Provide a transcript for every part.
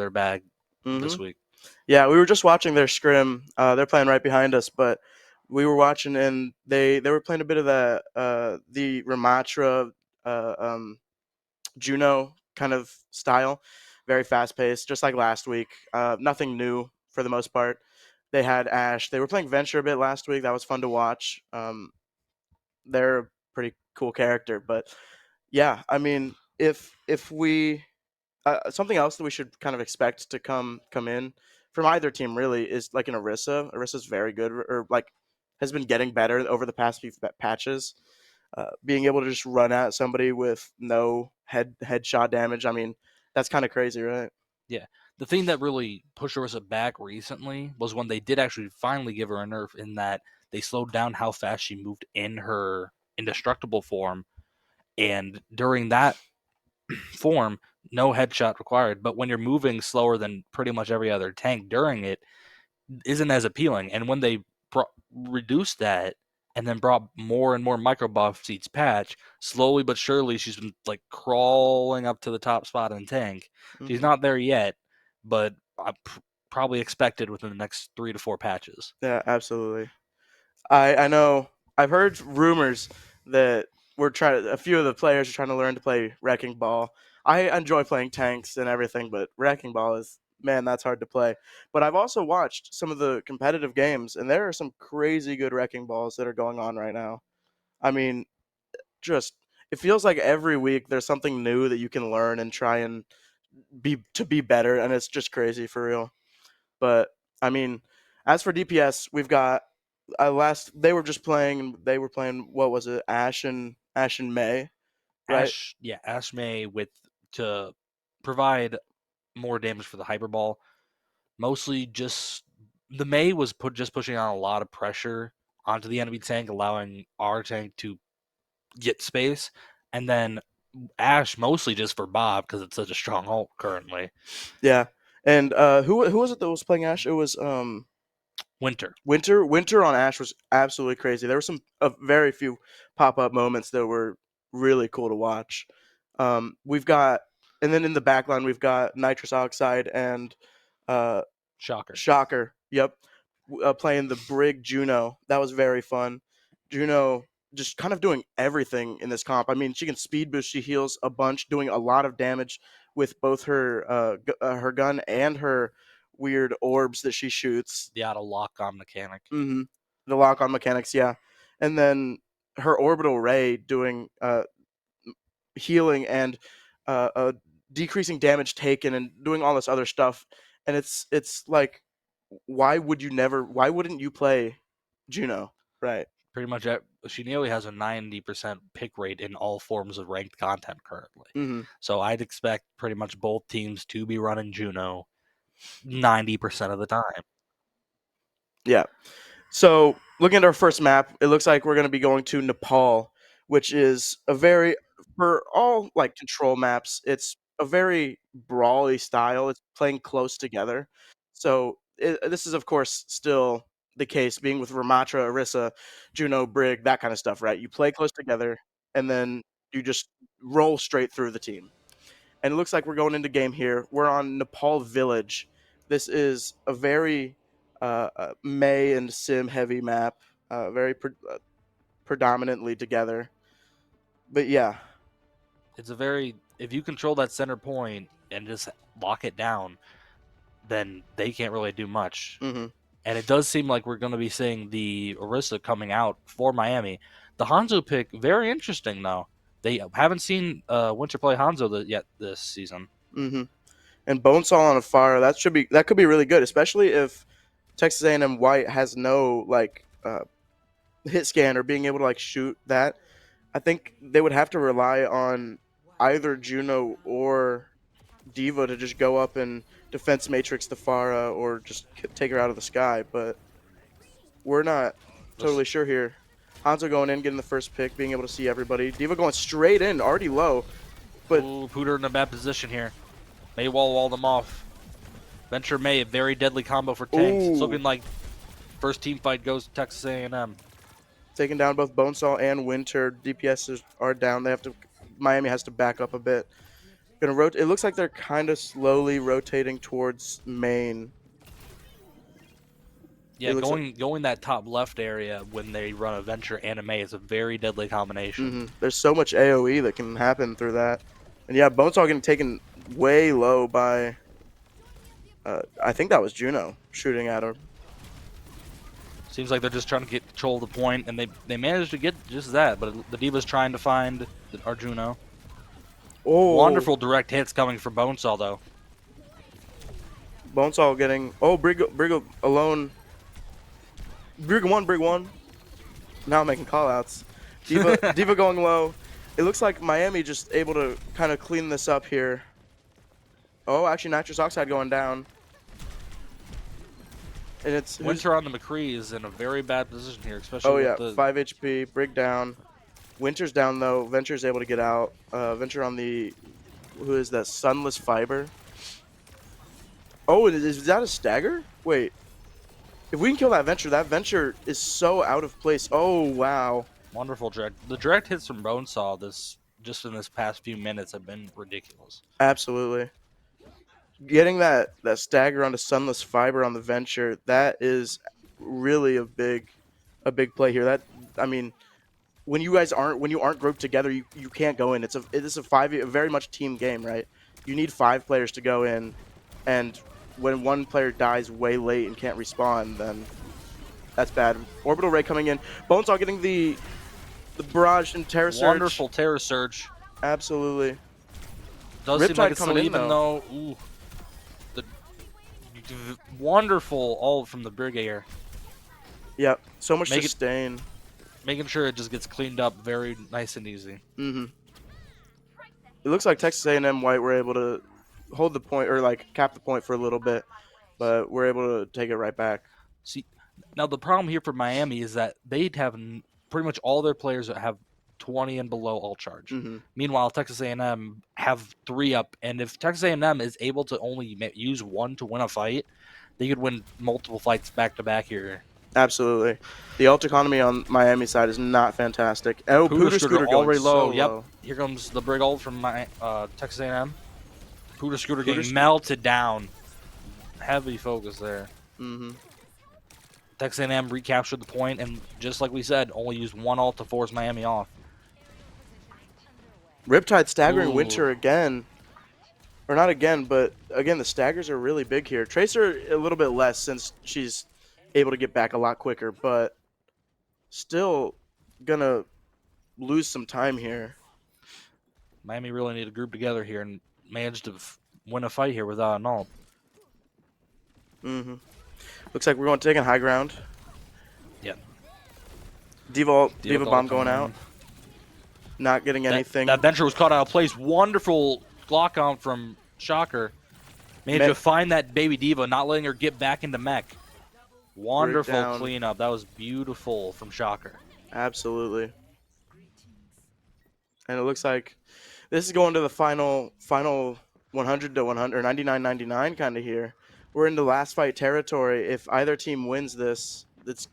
their bag this week. Yeah, we were just watching their scrim. They're playing right behind us, but we were watching and they were playing a bit of the Ramatra Juno kind of style, very fast paced, just like last week. Nothing new for the most part. They had Ash. They were playing Venture a bit last week. That was fun to watch. They're a pretty cool character, but yeah, I mean, if we something else that we should kind of expect to come in from either team really is like an Orisa. Orisa's very good, or like has been getting better over the past few patches. Being able to just run at somebody with no headshot damage. I mean, that's kind of crazy, right? Yeah. The thing that really pushed Orisa back recently was when they did actually finally give her a nerf, in that they slowed down how fast she moved in her indestructible form. And during that form, no headshot required. But when you're moving slower than pretty much every other tank during it, isn't as appealing. And when they reduced that and then brought more and more micro buffs each patch, slowly but surely she's been like crawling up to the top spot in tank. She's not there yet, but I probably expected within the next 3 to 4 patches. Yeah, absolutely. I know. I've heard rumors that a few of the players are trying to learn to play Wrecking Ball. I enjoy playing tanks and everything, but Wrecking Ball is, man, that's hard to play. But I've also watched some of the competitive games, and there are some crazy good Wrecking Balls that are going on right now. I mean, just it feels like every week there's something new that you can learn and try and be better, and it's just crazy for real. But I mean, as for DPS, we've got last they were just playing. They were playing, what was it? Ash and May, right? Ash May with to provide more damage for the hyperball. Mostly just the May was just pushing on a lot of pressure onto the enemy tank, allowing our tank to get space, and then Ash mostly just for Bob because it's such a strong ult currently. Yeah. And who was it that was playing Ash? It was Winter. Winter on Ash was absolutely crazy. There were some very few pop up moments that were really cool to watch. We've got, and then in the backline we've got Nitrous Oxide and uh, Shocker. Shocker. Yep, playing the Brig Juno. That was very fun. Juno just kind of doing everything in this comp. I mean, she can speed boost, she heals a bunch, doing a lot of damage with both her gun and her weird orbs that she shoots. The auto lock on mechanic. Mm-hmm. The lock on mechanics, yeah. And then her orbital ray doing healing and decreasing damage taken and doing all this other stuff. And it's like, why wouldn't you play Juno? Right. Pretty much, she nearly has a 90% pick rate in all forms of ranked content currently. Mm-hmm. So I'd expect pretty much both teams to be running Juno 90% of the time. Yeah. So looking at our first map, it looks like we're going to be going to Nepal, which is a very, for all like control maps, it's a very brawly style. It's playing close together. So this is of course still the case, being with Ramatra, Orisa, Juno, Brig, that kind of stuff, right? You play close together, and then you just roll straight through the team. And it looks like we're going into game here. We're on Nepal Village. This is a very May and Sim heavy map, very predominantly together. But yeah, It's a very, if you control that center point and just lock it down, then they can't really do much. mm-hmm. And it does seem like we're going to be seeing the Orisa coming out for Miami. The Hanzo pick, very interesting though. They haven't seen Winter play Hanzo yet this season. Mm-hmm. And Bonesaw on a fire, that could be really good, especially if Texas A&M White has no like hit scan or being able to like shoot that. I think they would have to rely on either Juno or Diva to just go up and defense matrix the Pharah or just take her out of the sky, but we're not totally sure here. Hanzo going in, getting the first pick, being able to see everybody. Diva going straight in, already low. But Pooter in a bad position here. May wall them off. Venture May, a very deadly combo for tanks. It's looking like first team fight goes to Texas A&M. Taking down both Bonesaw and Winter. DPS are down. Miami has to back up a bit. Gonna rotate. It looks like they're kind of slowly rotating towards main. Yeah, going that top left area when they run a Venture anime is a very deadly combination. There's so much AOE that can happen through that. And yeah, Bonesaw getting taken way low by, I think that was Juno shooting at him. Seems like they're just trying to get control of the point, and they managed to get just that. But the D.Va's trying to find Arjuno. Oh, Wonderful direct hits coming from Bonesaw, though. Bonesaw getting, Brig alone. Brig one. Now making callouts. D.Va going low. It looks like Miami just able to kind of clean this up here. Oh, actually, Nitrous Oxide going down. And it's Winter on the McCree is in a very bad position here, especially with the 5 HP, Brig down. Winter's down though. Venture's able to get out. Venture on the, who is that? Sunless Fiber. Oh, is that a stagger? Wait. If we can kill that Venture is so out of place. Oh, wow. Wonderful direct. The direct hits from Bonesaw just in this past few minutes have been ridiculous. Absolutely. Getting that stagger onto Sunless Fiber on the Venture, that is really a big play here. That, I mean, when you aren't grouped together, you can't go in. It is a very much team game, right? You need 5 players to go in, and when one player dies way late and can't respawn, then that's bad. Orbital Ray coming in. Bonesaw getting the barrage and Terror Surge. Wonderful Terror Surge. Absolutely. Does seem like it's still even though. Ooh, the wonderful ult from the Brigadier. Yep. So much sustain. Making sure it just gets cleaned up very nice and easy. It looks like Texas A&M White were able to hold the point, or like cap the point for a little bit, but we're able to take it right back. See, now the problem here for Miami is that they'd have pretty much all their players that have 20 and below all charge. Meanwhile, Texas A&M have 3 up, and if Texas A&M is able to only use 1 to win a fight, they could win multiple fights back to back here. Absolutely. The ult economy on Miami side is not fantastic. Oh, Pooter Scooter already low. So yep. low. Here comes the Brig ult from Texas A&M. Pooter Scooter getting melted down. Heavy focus there. Texas A&M recaptured the point, and just like we said, only used 1 ult to force Miami off. Riptide staggering Winter again. Or not again, but again, the staggers are really big here. Tracer a little bit less since she's able to get back a lot quicker, but still gonna lose some time here. Miami really need to group together here and manage to win a fight here without an ult. Looks like we're going to take a high ground. Yeah. D.Va bomb going out. Not getting anything. That Venture was caught out of place. Wonderful Glock on from Shocker. Managed to find that baby D.Va, not letting her get back into mech. Wonderful cleanup. That was beautiful from Shocker. Absolutely. And it looks like this is going to the final 100 to 100, or 99-99 kind of here. We're in the last fight territory. If either team wins this, it's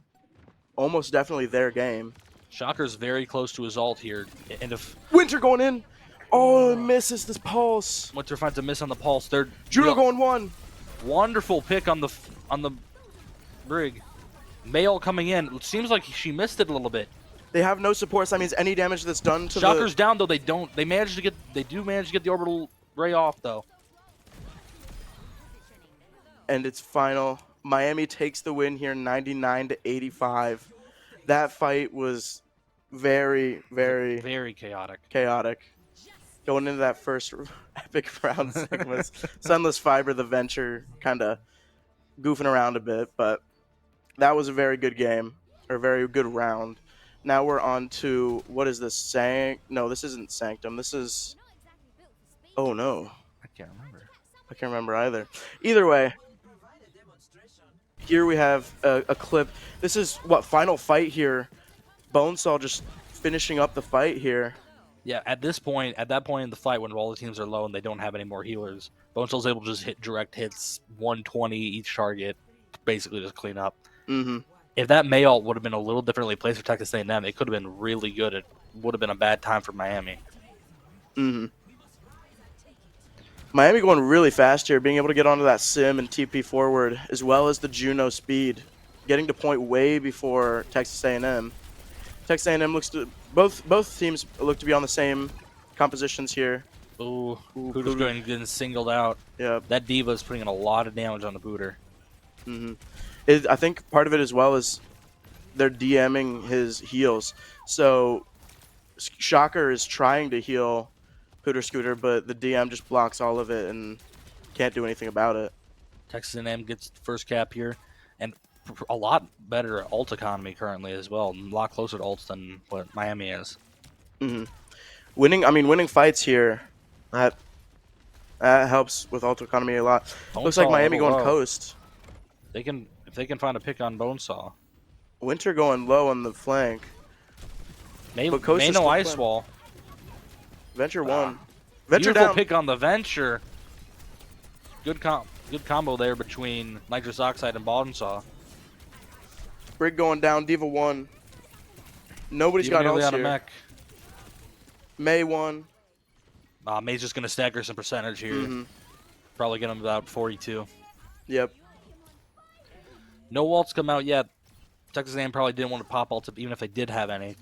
almost definitely their game. Shocker's very close to his ult here. And if Winter going in. Oh, misses this pulse. Winter finds a miss on the pulse. They're Juno going 1. Wonderful pick on the Brig. Mail coming in. It seems like she missed it a little bit. They have no supports. That means any damage that's done to Shocker's down though. They do manage to get the orbital ray off though. And it's final. Miami takes the win here, 99-85. That fight was very, very, very chaotic. Going into that first epic round, Sigma's Sunless Fiber, the Venture, kind of goofing around a bit, but that was a very good game, or a very good round. Now we're on to, what is this? No, this isn't Sanctum. This is, oh no. I can't remember either. Either way, here we have a clip. This is final fight here. Bonesaw just finishing up the fight here. Yeah, at that point in the fight, when all the teams are low and they don't have any more healers, Bonesaw's able to just hit direct hits, 120 each target, basically just clean up. If that May ult would have been a little differently placed for Texas A&M, it could have been really good. It would have been a bad time for Miami. Miami going really fast here, being able to get onto that sim and TP forward, as well as the Juno speed, getting to point way before Texas A&M. Texas A&M looks to both teams look to be on the same compositions here. Ooh, Ooh, Pooter's Pooter. getting singled out. Yeah. That Diva is putting in a lot of damage on the Pooter. I think part of it as well is they're DMing his heals. So Shocker is trying to heal Pooter Scooter, but the DM just blocks all of it and can't do anything about it. Texas A&M gets the first cap here, and a lot better ult economy currently as well. A lot closer to ults than what Miami is. Winning fights here, that helps with ult economy a lot. Looks like Bonesaw a Miami little going low. coast. If they can find a pick on Bonesaw. Winter going low on the flank. May But Coast is no still ice playing. wall. Venture one. Venture Beautiful down. pick on the Venture. Good combo there between Nitrous Oxide and Bonesaw. Brig going down. Diva one. Nobody's Even got nearly ults out of here. mech. May one. May's just going to stagger some percentage here. Probably get him about 42. Yep. No ults come out yet. Texas A&M probably didn't want to pop ults even if they did have any.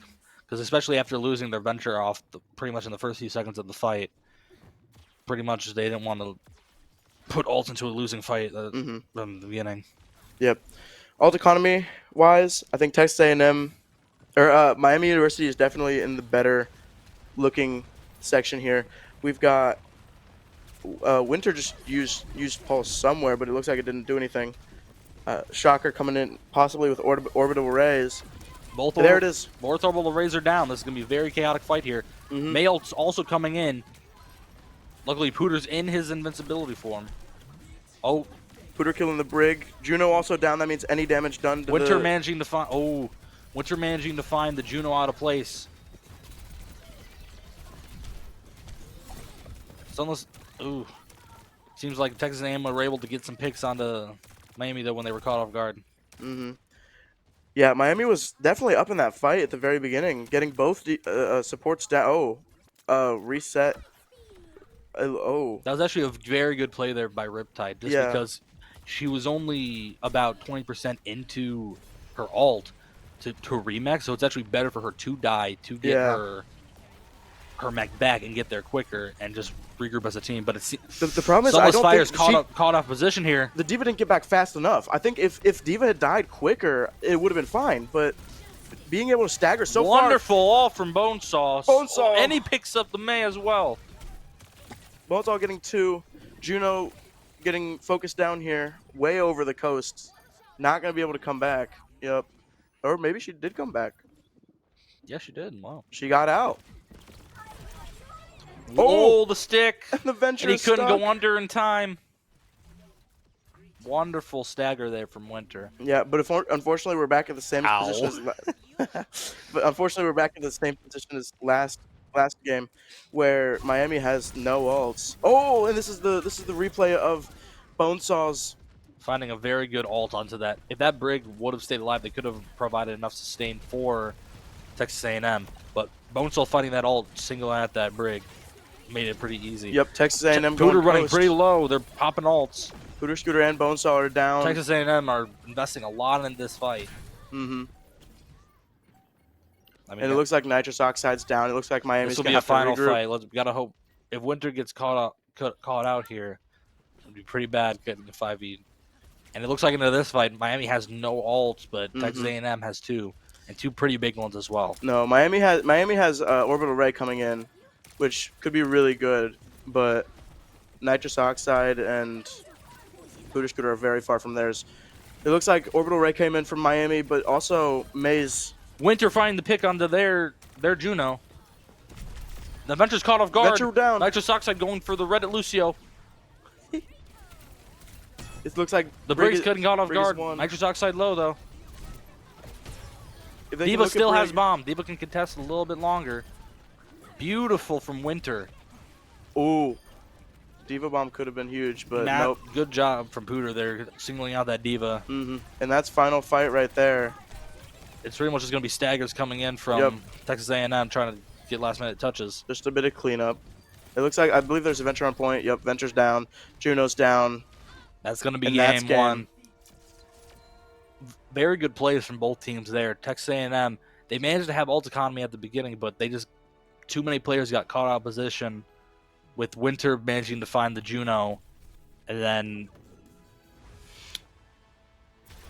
Because especially after losing their Venture off pretty much in the first few seconds of the fight, pretty much they didn't want to put ults into a losing fight from the beginning. Yep. Alt economy wise, I think Texas A&M or Miami University is definitely in the better looking section here. We've got Winter just used Pulse somewhere, but it looks like it didn't do anything. Shocker coming in possibly with orbital arrays. There it is. Both orbital arrays are down. This is going to be a very chaotic fight here. Mail's also coming in. Luckily, Pooter's in his invincibility form. Oh. Pooter killing the Brig. Juno also down. That means any damage done to Winter managing to find... Oh. Winter managing to find the Juno out of place. Sunless... Ooh. Seems like Texas A&M were able to get some picks onto Miami, though, when they were caught off guard. Yeah, Miami was definitely up in that fight at the very beginning, getting both supports down. Reset. That was actually a very good play there by Riptide, just because she was only about 20% into her ult to remech, so it's actually better for her to die to get her mech back and get there quicker and just regroup as a team. But it's the problem is I don't Fire's think caught off position here. The Diva didn't get back fast enough. I think if Diva had died quicker, it would have been fine. But being able to stagger so wonderful all from Bonesaw. Bonesaw, and he picks up the May as well. Bonesaw getting 2. Juno getting focused down here, way over the coast. Not gonna be able to come back. Yep. Or maybe she did come back. Yeah, she did. Wow. She got out. Oh, the stick. The Venture. And he couldn't go under in time. Wonderful stagger there from Winter. Yeah, but unfortunately we're back at the same position as but unfortunately we're back in the same position as last game, where Miami has no ults. Oh, and this is the replay of Bonesaw's finding a very good ult onto that. If that Brig would have stayed alive, they could have provided enough sustain for Texas A&M. But Bonesaw fighting that ult single at that Brig made it pretty easy. Yep, Texas A&M Pooter running pretty low. They're popping ults. Pooter Scooter and Bonesaw are down. Texas A&M are investing a lot in this fight. And it looks like Nitrous Oxide's down. It looks like Miami's going to have to regroup. This will be a final fight. We gotta hope if Winter gets caught out here, it'd be pretty bad getting the 5v. And it looks like into this fight, Miami has no ults, but Texas A&M has 2, and 2 pretty big ones as well. No, Miami has orbital ray coming in, which could be really good, but Nitrous Oxide and Pooter Scooter are very far from theirs. It looks like orbital ray came in from Miami, but also Maze. Winter finding the pick onto their Juno. The Venture's caught off guard. Venture down. Nitrous Oxide going for the Reddit Lucio. It looks like the Brig's getting caught off guard. Nitrous Oxide low though. Diva still has bomb. Diva can contest a little bit longer. Beautiful from Winter. Ooh. Diva bomb could have been huge, but nope. Good job from Pooter there, singling out that Diva. And that's final fight right there. It's pretty much just going to be staggers coming in from Texas A&M trying to get last-minute touches. Just a bit of cleanup. It looks like I believe there's a Venture on point. Yep, Venture's down. Juno's down. That's going to be And that's game game. one. Very good plays from both teams there. Texas A&M, they managed to have ult economy at the beginning, but they just too many players got caught out of position. With Winter managing to find the Juno, and then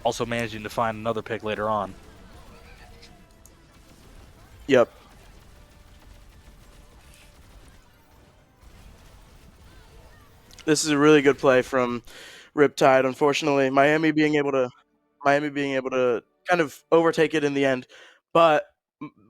also managing to find another pick later on. Yep. This is a really good play from Riptide. Unfortunately, Miami being able to kind of overtake it in the end. But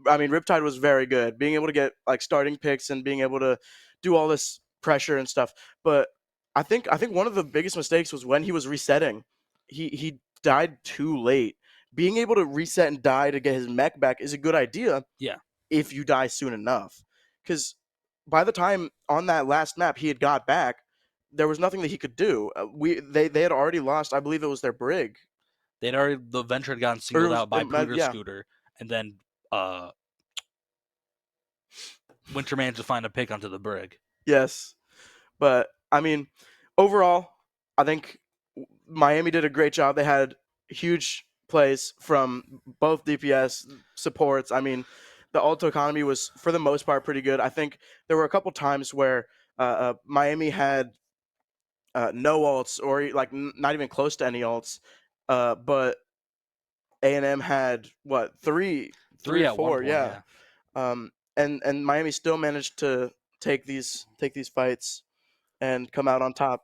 I mean, Riptide was very good, being able to get like starting picks and being able to do all this pressure and stuff. But I think one of the biggest mistakes was when he was resetting. He died too late. Being able to reset and die to get his mech back is a good idea. Yeah. If you die soon enough, because by the time on that last map he had got back, there was nothing that he could do. They had already lost. I believe it was their brig. The Venture had gotten Or it singled was out by Purdue yeah. Scooter, and then Winter managed to find a pick onto the brig. Yes. But I mean, overall, I think Miami did a great job. They had huge plays from both DPS supports. I mean, the auto economy was for the most part pretty good. I think there were a couple times where Miami had no alts or like not even close to any alts, but A&M had what three Three or at one four, point, yeah. yeah. And Miami still managed to take these fights and come out on top.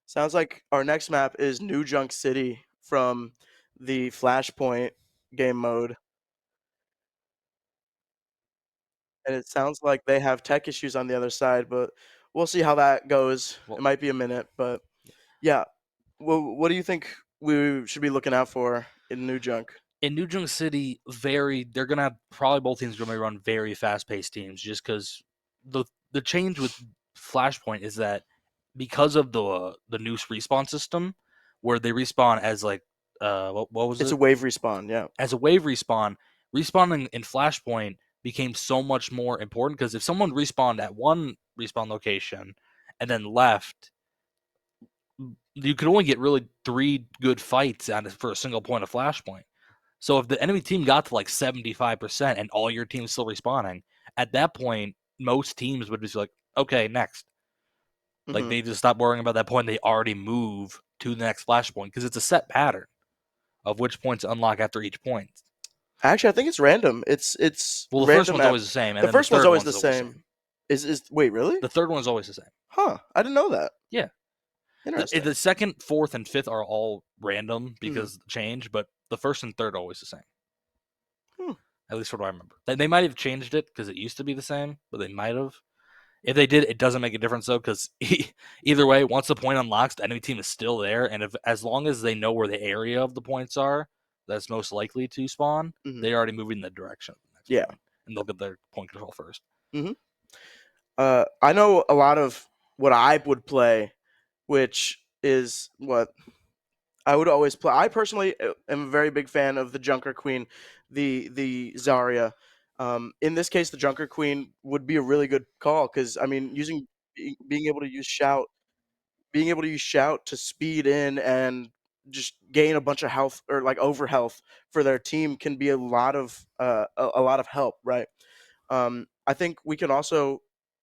Sounds like our next map is New Junk City from the Flashpoint game mode, and it sounds like they have tech issues on the other side, but we'll see how that goes. Well, It might be a minute, but yeah. Well, what do you think we should be looking out for in New Junk? in New Junk City, they're gonna have probably both teams are gonna run very fast paced teams just because the change with Flashpoint is that because of the noose respawn system, where they respawn as like what was It's a it, wave respawn, yeah. as a wave respawn, respawning in Flashpoint became so much more important because if someone respawned at one respawn location and then left, you could only get really 3 good fights on it for a single point of Flashpoint. So if the enemy team got to like 75% and all your team's still respawning, at that point, most teams would just be like, okay, next. Like Hmm. they just stop worrying about that point. They already move to the next flashpoint because it's a set pattern of which points unlock after each point. Actually, I think it's random. It's Well, the first random one's at always the same, and the then the first one's third always one's the always the same. same. Is wait, really? The third one's always the same. Huh. I didn't know that. Yeah. Interesting. The second, fourth, and fifth are all random Hmm. because change, but the first and third are always the same. Hmm. At least what I remember. They might have changed it because it used to be the same, but they might have. If they did, it doesn't make a difference though, because either way, once the point unlocks, the enemy team is still there, and if as long as they know where the area of the points are, that's most likely to spawn. Hmm. They're already moving in the direction of the next Yeah. point, and they'll get their point control first. Hmm. I know a lot of what I would play, which is what I would always play. I personally am a very big fan of the Junker Queen, the Zarya. In this case, the Junker Queen would be a really good call because I mean, being able to use shout, being able to use shout to speed in and just gain a bunch of health or like over health for their team can be a lot of a lot of help, right? I think we can also,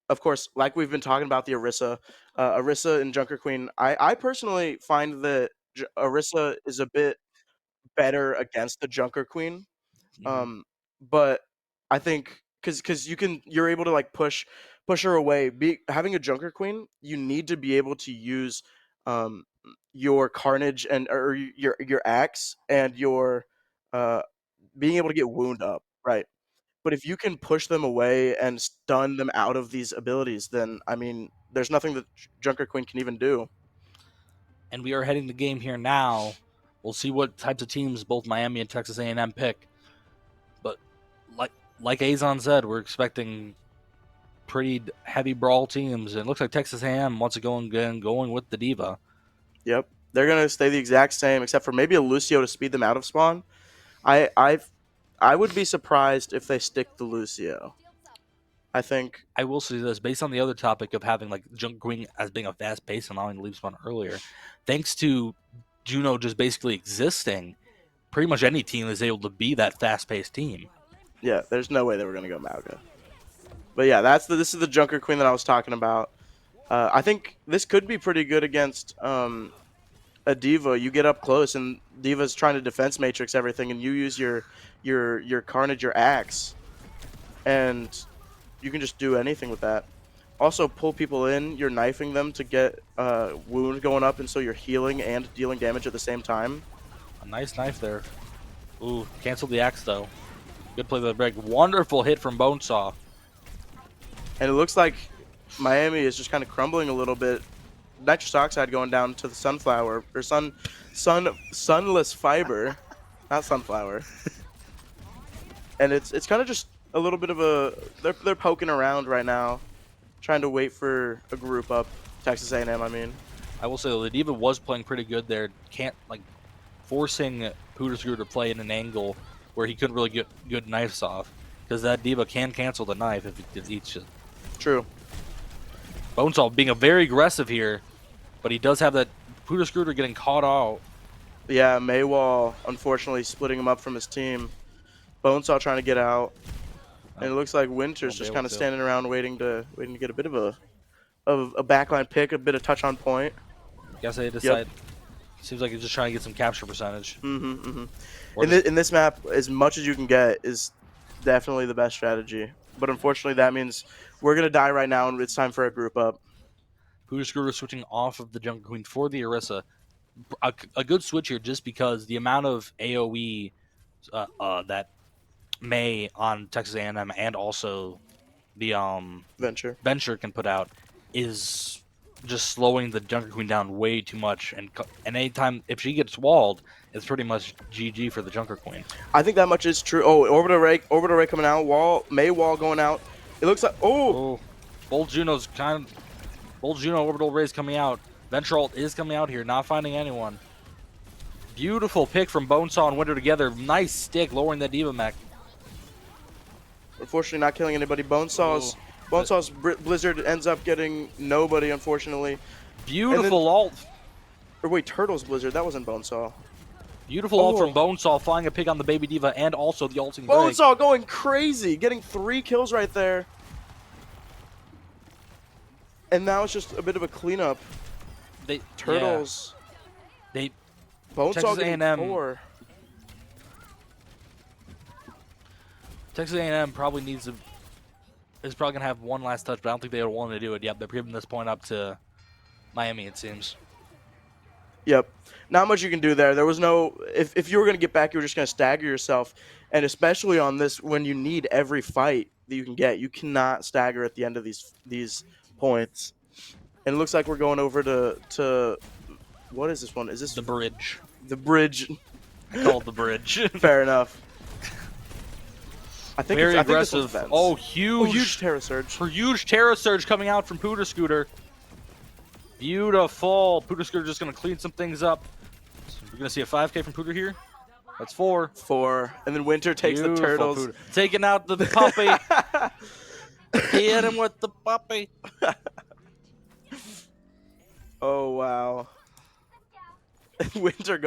of course, like we've been talking about the Orisa and Junker Queen. I personally find that Orisa is a bit better against the Junker Queen. Mm-hmm. Um, but I think because you're able to like push her away. Having a Junker Queen, you need to be able to use um your Carnage and or your axe and your uh being able to get wound up, right? But if you can push them away and stun them out of these abilities, then I mean, there's nothing that Junker Queen can even do. And we are heading the game here now. We'll see what types of teams both Miami and Texas A&M pick. But like Azon said, we're expecting pretty heavy brawl teams, and it looks like Texas A&M wants to go again, going with the Diva. Yep, they're gonna stay the exact same, except for maybe a Lucio to speed them out of spawn. I I I would be surprised if they stick the Lucio. I think. I will say this, based on the other topic of having like Junker Queen as being a fast pace and allowing the leap spawn earlier, thanks to Juno just basically existing, pretty much any team is able to be that fast paced team. Yeah, there's no way they were gonna go Mauga. But yeah, this is the Junker Queen that I was talking about. I think this could be pretty good against a diva. You get up close, and diva's trying to defense matrix everything, and you use your Carnage, your axe, and you can just do anything with that. Also, pull people in. You're knifing them to get wound going up, and so you're healing and dealing damage at the same time. A nice knife there. Ooh, canceled the axe though. Good play by the break. Wonderful hit from Bonesaw. And it looks like Miami is just kind of crumbling a little bit. Nitrous oxide going down to the sunflower or sunless fiber, not sunflower. And it's kind of just a little bit of a they're poking around right now, trying to wait for a group up. Texas A&M, I mean. I will say though, the diva was playing pretty good there. Can't like forcing Pooterscrew to play in an angle where he couldn't really get good knives off, because that diva can cancel the knife if it eats it. True. Bonesaw being a very aggressive here, but he does have that Pooterscrew getting caught out. Yeah, Maywall unfortunately splitting him up from his team. Bonesaw trying to get out, and it looks like Winter's just kind of standing around waiting to get a bit of a backline pick, a bit of touch on point. Guess they decide. Yep. Seems like he's just trying to get some capture percentage. In this map, as much as you can get is definitely the best strategy. But unfortunately, that means we're going to die right now, and it's time for a group up. Pooterscrew switching off of the Junker Queen for the Orisa. A good switch here, just because the amount of AoE that May on Texas A&M and also the Venture can put out is just slowing the Junker Queen down way too much, and anytime if she gets walled, it's pretty much GG for the Junker Queen. I think that much is true. Oh, orbital ray coming out. May wall going out. It looks like Bold Juno orbital rays coming out. Venture ult is coming out here, not finding anyone. Beautiful pick from Bonesaw and Winter together. Nice stick, lowering that diva mech. Unfortunately, not killing anybody. Bonesaw's Blizzard ends up getting nobody, unfortunately. Beautiful ult. Or wait, Turtle's Blizzard. That wasn't Bonesaw. Beautiful ult from Bonesaw, flying a pick on the Baby Diva, and also the ulting Bonesaw going crazy, getting 3 kills right there. And now it's just a bit of a cleanup. Turtles. Yeah. Bonesaw getting 4. Texas A&M probably is probably gonna have one last touch, but I don't think they would want to do it. Yep, they're giving this point up to Miami, it seems. Yep, not much you can do there. There was no if you were gonna get back, you were just gonna stagger yourself, and especially on this when you need every fight that you can get, you cannot stagger at the end of these points. And it looks like we're going over to what is this one? Is this the bridge? The bridge. I call it the bridge. Fair enough. I think very aggressive. Huge Terra Surge. Huge Terra Surge coming out from Pooterscooter. Beautiful. Pooterscooter just going to clean some things up. So we're going to see a 5K from Pooter here. That's 4. 4. And then Winter takes the turtles. Pooter. Taking out the puppy. Hit him with the puppy. Oh, wow. Winter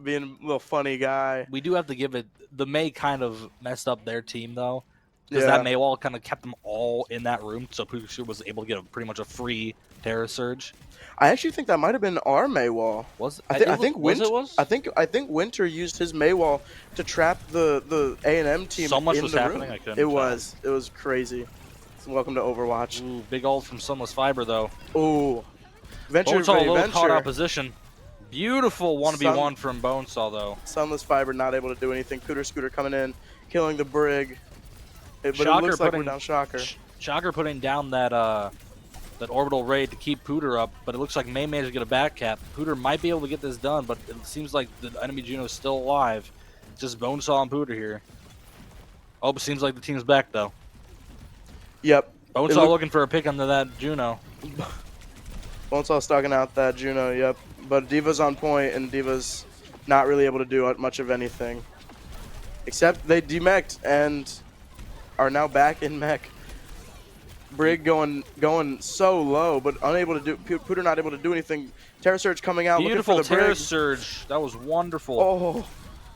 being a little funny guy. We do have to give it. The May kind of messed up their team though, because that May wall kind of kept them all in that room, so Pooterscooter was able to get pretty much a free Terra Surge. I actually think that might have been our May wall. I think Winter used his May wall to trap the A&M team. So much in was the happening. Room. I couldn't. It was crazy. So welcome to Overwatch. Ooh, big ult from Sunless Fiber though. Ooh, Venture a little caught out position. Beautiful 1v1 from Bonesaw, though. Sunless Fiber not able to do anything. Pooterscooter coming in, killing the Brig. But Shocker it looks like we're down Shocker. Shocker putting down that orbital raid to keep Pooter up, but it looks like May managed to get a back cap. Pooter might be able to get this done, but it seems like the enemy Juno is still alive. It's just Bonesaw and Pooter here. Oh, but it seems like the team's back, though. Yep. Bonesaw looking for a pick under that Juno. Bonesaw stalking out that Juno, yep. But Diva's on point, and Diva's not really able to do much of anything. Except they demech'd and are now back in mech. Brig going so low, but unable to do. Pooter not able to do anything. Terra Surge coming out, Beautiful looking for the Terra Brig. Surge. That was wonderful. Oh,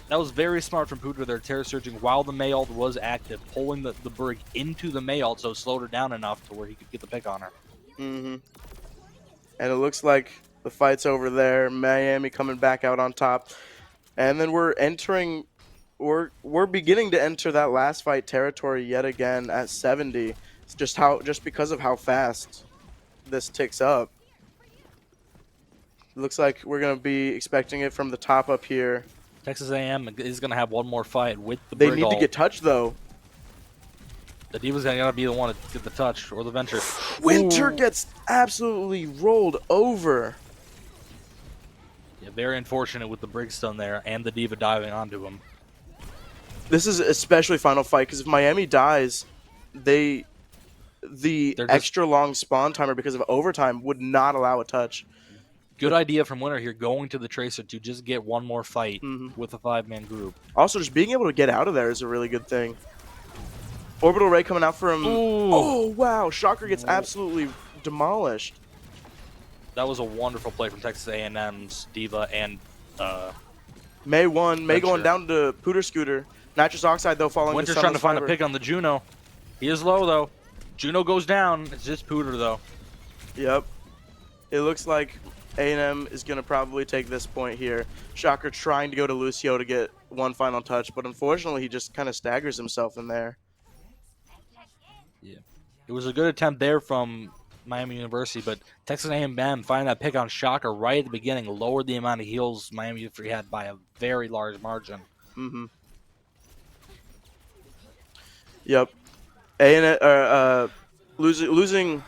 That was very smart from Pooter there, Terra Surging while the May ult was active, pulling the Brig into the May ult so it slowed her down enough to where he could get the pick on her. And it looks like the fight's over there. Miami coming back out on top. And then we're beginning to enter that last fight territory yet again at 70. It's just because of how fast this ticks up. It looks like we're gonna be expecting it from the top up here. Texas A&M is gonna have one more fight with the They Brig need to ult. get touched though. The Diva's gonna be the one to get the touch or the venture. Winter Ooh. gets absolutely rolled over. Yeah, very unfortunate with the Brigstone there and the Diva diving onto him. This is especially final fight because if Miami dies, the extra long spawn timer because of overtime would not allow a touch. Good idea from Winter here, going to the Tracer to just get one more fight with a 5-man group. Also, just being able to get out of there is a really good thing. Orbital Ray coming out from... Ooh. Oh, wow. Shocker gets absolutely demolished. That was a wonderful play from Texas A&M's Diva and May won. May Venture. going down to Pooter Scooter. Nitrous Oxide, though, following Winter's the trying to find fiber. a pick on the Juno. He is low, though. Juno goes down. It's just Pooter, though. Yep. It looks like A&M is going to probably take this point here. Shocker trying to go to Lucio to get one final touch, but unfortunately he just kind of staggers himself in there. Yeah. It was a good attempt there from Miami University, but Texas A&M finding that pick on Shocker right at the beginning lowered the amount of heals Miami University had by a very large margin. Yep. A&M losing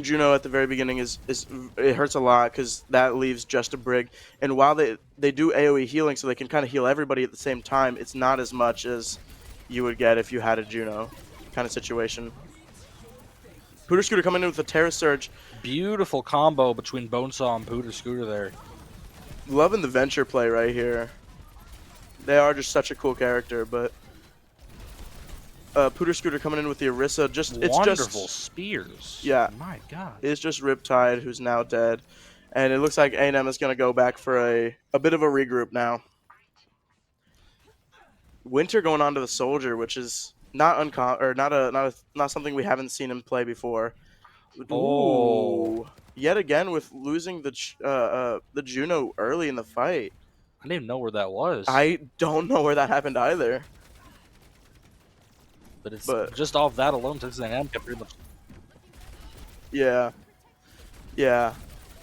Juno at the very beginning it hurts a lot because that leaves just a Brig. And while they do AoE healing, so they can kind of heal everybody at the same time, it's not as much as you would get if you had a Juno kind of situation. Pooter Scooter coming in with a Terra Surge. Beautiful combo between Bonesaw and Pooter Scooter there. Loving the Venture play right here. They are just such a cool character, but Pooter Scooter coming in with the Orisa. Wonderful spears. Yeah. My God. It's just Riptide, who's now dead. And it looks like A&M is going to go back for a bit of a regroup now. Winter going on to the Soldier, which is not something we haven't seen him play before. Oh. Ooh. Yet again with losing the Juno early in the fight. I didn't even know where that was. I don't know where that happened either. But just off that alone, Texas A&M can pretty much. Yeah. Yeah.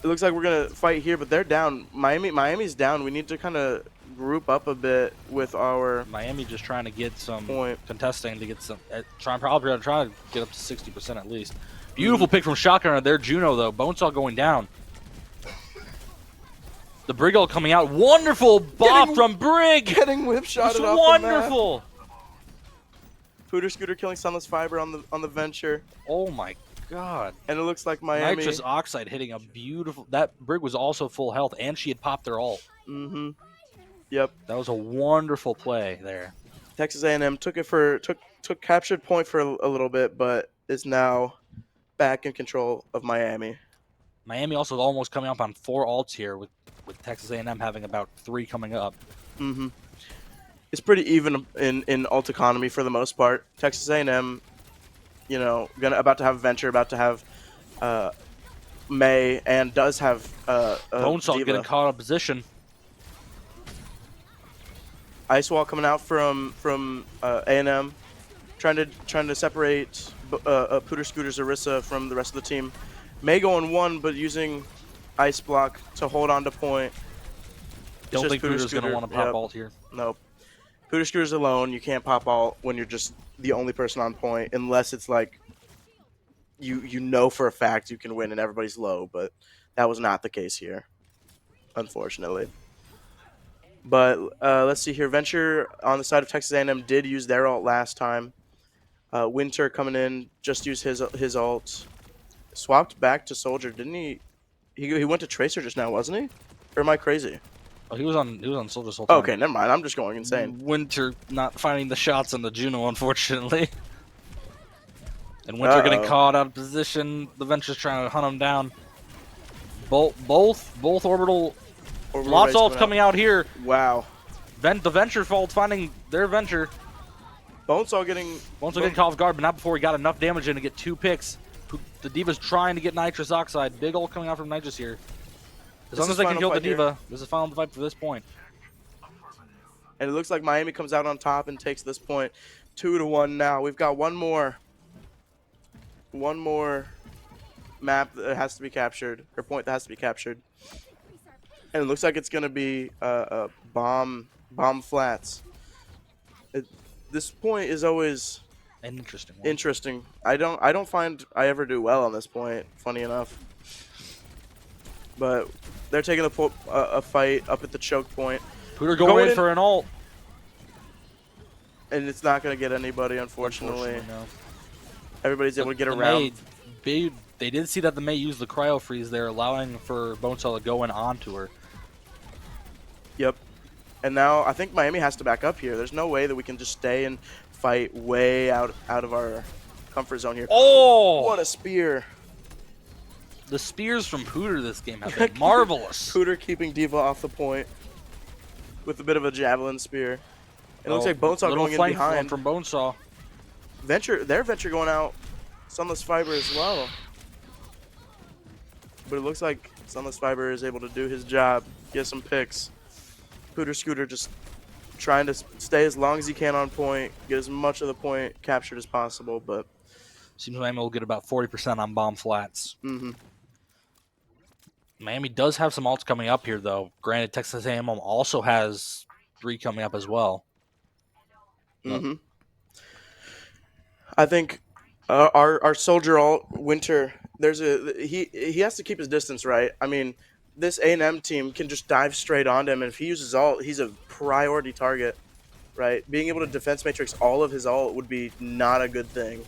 It looks like we're going to fight here, but they're down. Miami's down. We need to kind of group up a bit with our... Miami just trying to get some point. contesting to get some... Probably trying to get up to 60% at least. Beautiful pick from Shotgun there. Juno, though. Bonesaw going down. The Brig ult coming out. Wonderful bop from Brig! Getting whip-shotted off wonderful! Pooter Scooter killing Sunless Fiber on the Venture. Oh my God. And it looks like Miami... Nitrous Oxide hitting a beautiful... That Brig was also full health, and she had popped their ult. Yep. That was a wonderful play there. Texas A&M took captured point for a little bit, but is now back in control of Miami. Miami also almost coming up on 4 ults here, with Texas A&M having about 3 coming up. It's pretty even in ult economy for the most part. Texas A&M, about to have Venture, about to have May, and does have Bonesaw getting caught out of position. Ice Wall coming out from A&M, trying to separate Pooter Scooter's Orisa from the rest of the team. May go on 1, but using Ice Block to hold on to point. Don't think Pooter's going to want to pop ult here. Nope. Pooter Scooter's alone. You can't pop ult when you're just the only person on point, unless it's like you know for a fact you can win and everybody's low, but that was not the case here, unfortunately. But let's see here. Venture on the side of Texas A&M did use their ult last time. Winter coming in, just used his ult. Swapped back to Soldier, didn't he? He went to Tracer just now, wasn't he? Or am I crazy? Oh, he was on Soldier's whole time. Okay, never mind. I'm just going insane. Winter not finding the shots on the Juno, unfortunately. And Winter getting Uh-oh. caught out of position. The Venture's trying to hunt him down. Both orbital. Orbital Lots Rays of ults coming out here. Wow. The Venture fault finding their Venture. Bonesaw getting Caught off guard, but not before he got enough damage in to get 2 picks. The D.Va's trying to get Nitrous Oxide. Big ult coming out from Nitrous here. As long as they can kill the D.Va, this is final fight for this point. And it looks like Miami comes out on top and takes this point. 2-1 now. We've got one more map that has to be captured, or point that has to be captured. And it looks like it's going to be bomb flats. This point is always an interesting one. Interesting. I don't find I ever do well on this point, funny enough. But they're taking a fight up at the choke point. Pooter going in for an ult. And it's not going to get anybody, unfortunately. No. Everybody's able to get around. They did see that the Mei used the cryo freeze there, allowing for Bonesaw to go in onto her. Yep. And now I think Miami has to back up here. There's no way that we can just stay and fight way out of our comfort zone here. Oh! What a spear. The spears from Pooter this game have been marvelous. Pooter keeping D.Va off the point with a bit of a javelin spear. It looks like Bonesaw going in behind. From Bonesaw. Their Venture going out. Sunless Fiber as well. But it looks like Sunless Fiber is able to do his job, get some picks. Pooter Scooter just trying to stay as long as he can on point, get as much of the point captured as possible, but seems Miami will get about 40% on bomb flats. Mm-hmm. Miami does have some ults coming up here, though. Granted, Texas A&M also has 3 coming up as well. Mm-hmm. I think our soldier ult Winter. He has to keep his distance, right? I mean, this A&M team can just dive straight onto him, and if he uses ult, he's a priority target, right? Being able to defense matrix all of his ult would be not a good thing.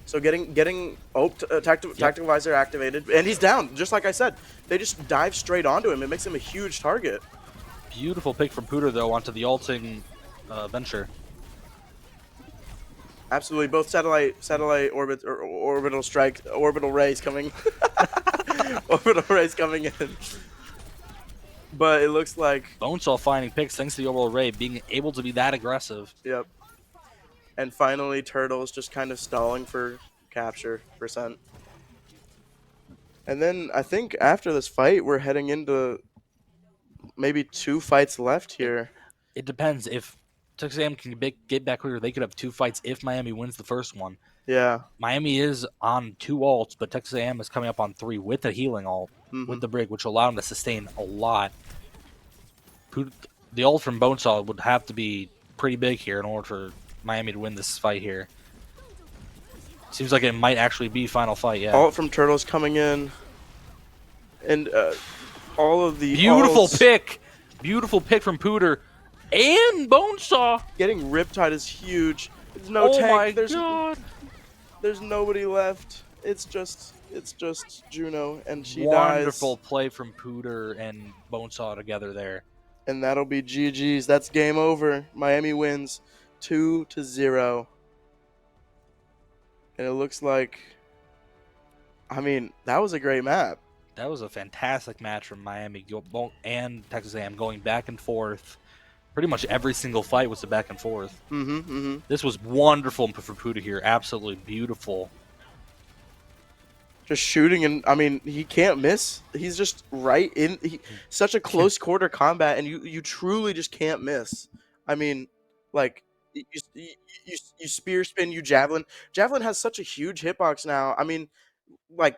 So getting tactical visor activated, and he's down. Just like I said, they just dive straight onto him. It makes him a huge target. Beautiful pick from Pooter though onto the ulting Venture. Absolutely, both satellite orbit or orbital rays coming, orbital rays coming in. But it looks like Bonesaw finding picks thanks to the orbital ray being able to be that aggressive. Yep. And finally, Turtle's just kind of stalling for capture percent. And then I think after this fight, we're heading into maybe 2 fights left here. It depends. If Texas A&M can get back here, they could have 2 fights if Miami wins the first one. Yeah. Miami is on 2 ults, but Texas A&M is coming up on 3 with the healing ult, with the Brig, which will allow them to sustain a lot. The ult from Bonesaw would have to be pretty big here in order for Miami to win this fight here. Seems like it might actually be final fight, yeah. Ult from Turtles coming in. And all of the Beautiful ults. pick! Beautiful pick from Pooter. And Bonesaw! Getting Riptide is huge. There's no tank. My God. There's nobody left. It's just Juno, and she Wonderful dies. play from Pooter and Bonesaw together there. And that'll be GG's. That's game over. Miami wins 2-0. And it looks like, I mean, that was a great map. That was a fantastic match from Miami and Texas A&M going back and forth. Pretty much every single fight was a back and forth. This was wonderful for Pooter here. Absolutely beautiful. Just shooting, and I mean, he can't miss. He's just right in. Such a close quarter combat, and you truly just can't miss. I mean, like you spear spin, you javelin. Javelin has such a huge hitbox now. I mean, like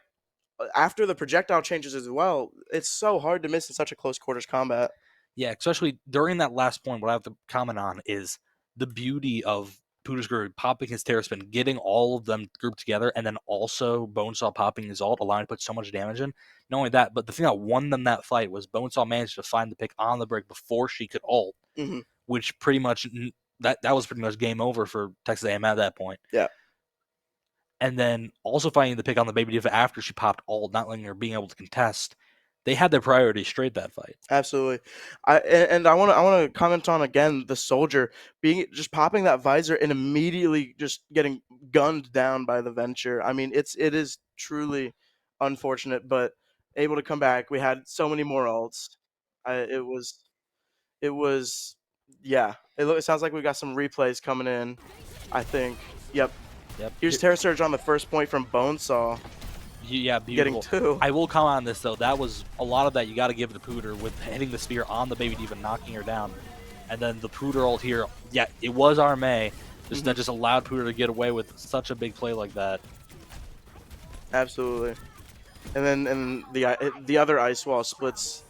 after the projectile changes as well, it's so hard to miss in such a close quarters combat. Yeah, especially during that last point, what I have to comment on is the beauty of Pooter's group popping his terror spin, getting all of them grouped together, and then also Bonesaw popping his ult, allowing to put so much damage in. Not only that, but the thing that won them that fight was Bonesaw managed to find the pick on the Brig before she could ult, which pretty much that was pretty much game over for Texas A&M at that point. Yeah. And then also finding the pick on the Baby D.Va after she popped ult, not letting her being able to contest. They had their priorities straight that fight. Absolutely. And I want to comment on again the soldier being just popping that visor and immediately just getting gunned down by the venture. I mean, it is truly unfortunate, but able to come back. We had so many more ults. It was yeah. It sounds like we got some replays coming in. I think. Yep. Yep. Here's Terra Surge on the first point from Bonesaw Yeah, getting beautiful. two. I will comment on this though. That was a lot of that. You got to give to Pooter with hitting the spear on the baby diva, knocking her down, and then the Pooter ult here. Yeah, it was our May. That just allowed Pooter to get away with such a big play like that. Absolutely. And the other ice wall splits.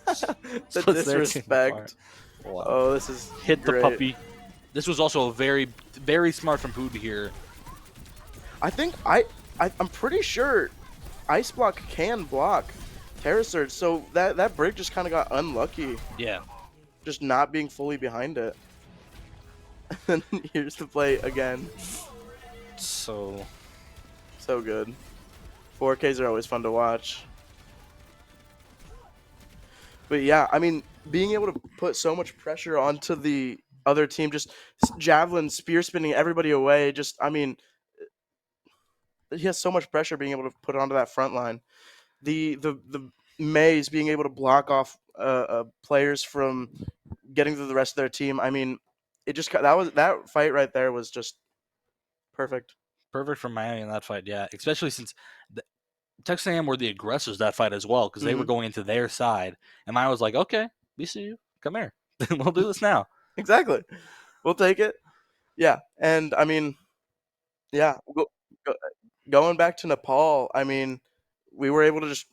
The Splits their team apart. disrespect. Wow. Oh, this is Hit great. the puppy. This was also a very, very smart from Pooter here. I think I'm pretty sure Ice Block can block Terra Surge, so that break just kind of got unlucky, Yeah. just not being fully behind it. And here's the play again. So good. 4Ks are always fun to watch. But yeah, I mean, being able to put so much pressure onto the other team, just javelin, spear spinning everybody away. Just, I mean, he has so much pressure being able to put it onto that front line. The Mays being able to block off players from getting to the rest of their team. I mean, that fight right there was just perfect. perfect for Miami in that fight. Yeah, especially since Texas A&M were the aggressors that fight as well because they were going into their side, and Miami was like, "Okay, we see you. Come here. We'll do this now." Exactly. We'll take it. Yeah, and I mean, yeah, going back to Nepal, I mean, we were able to just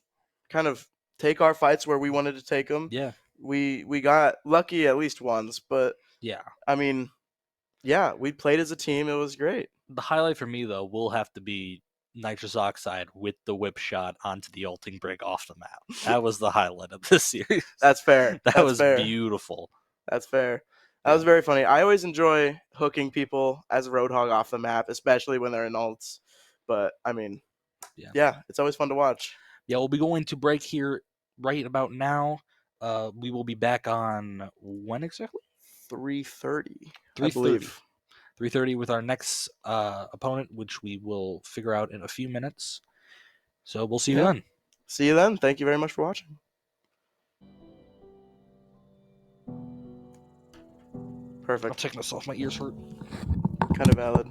kind of take our fights where we wanted to take them. Yeah. We got lucky at least once, but Yeah. I mean, yeah, we played as a team. It was great. The highlight for me though will have to be nitrous oxide with the whip shot onto the ulting break off the map. That was the highlight of this series. That's fair. That That's was fair. beautiful. That's fair. That was very funny. I always enjoy hooking people as Roadhog off the map, especially when they're in ults. But I mean, yeah, it's always fun to watch. Yeah, we'll be going to break here right about now. We will be back on when exactly? 3:30, I 3:30. believe. 3:30 with our next opponent, which we will figure out in a few minutes. So we'll see you then. See you then. Thank you very much for watching. Perfect. I'll take this off. My ears hurt. Kind of valid.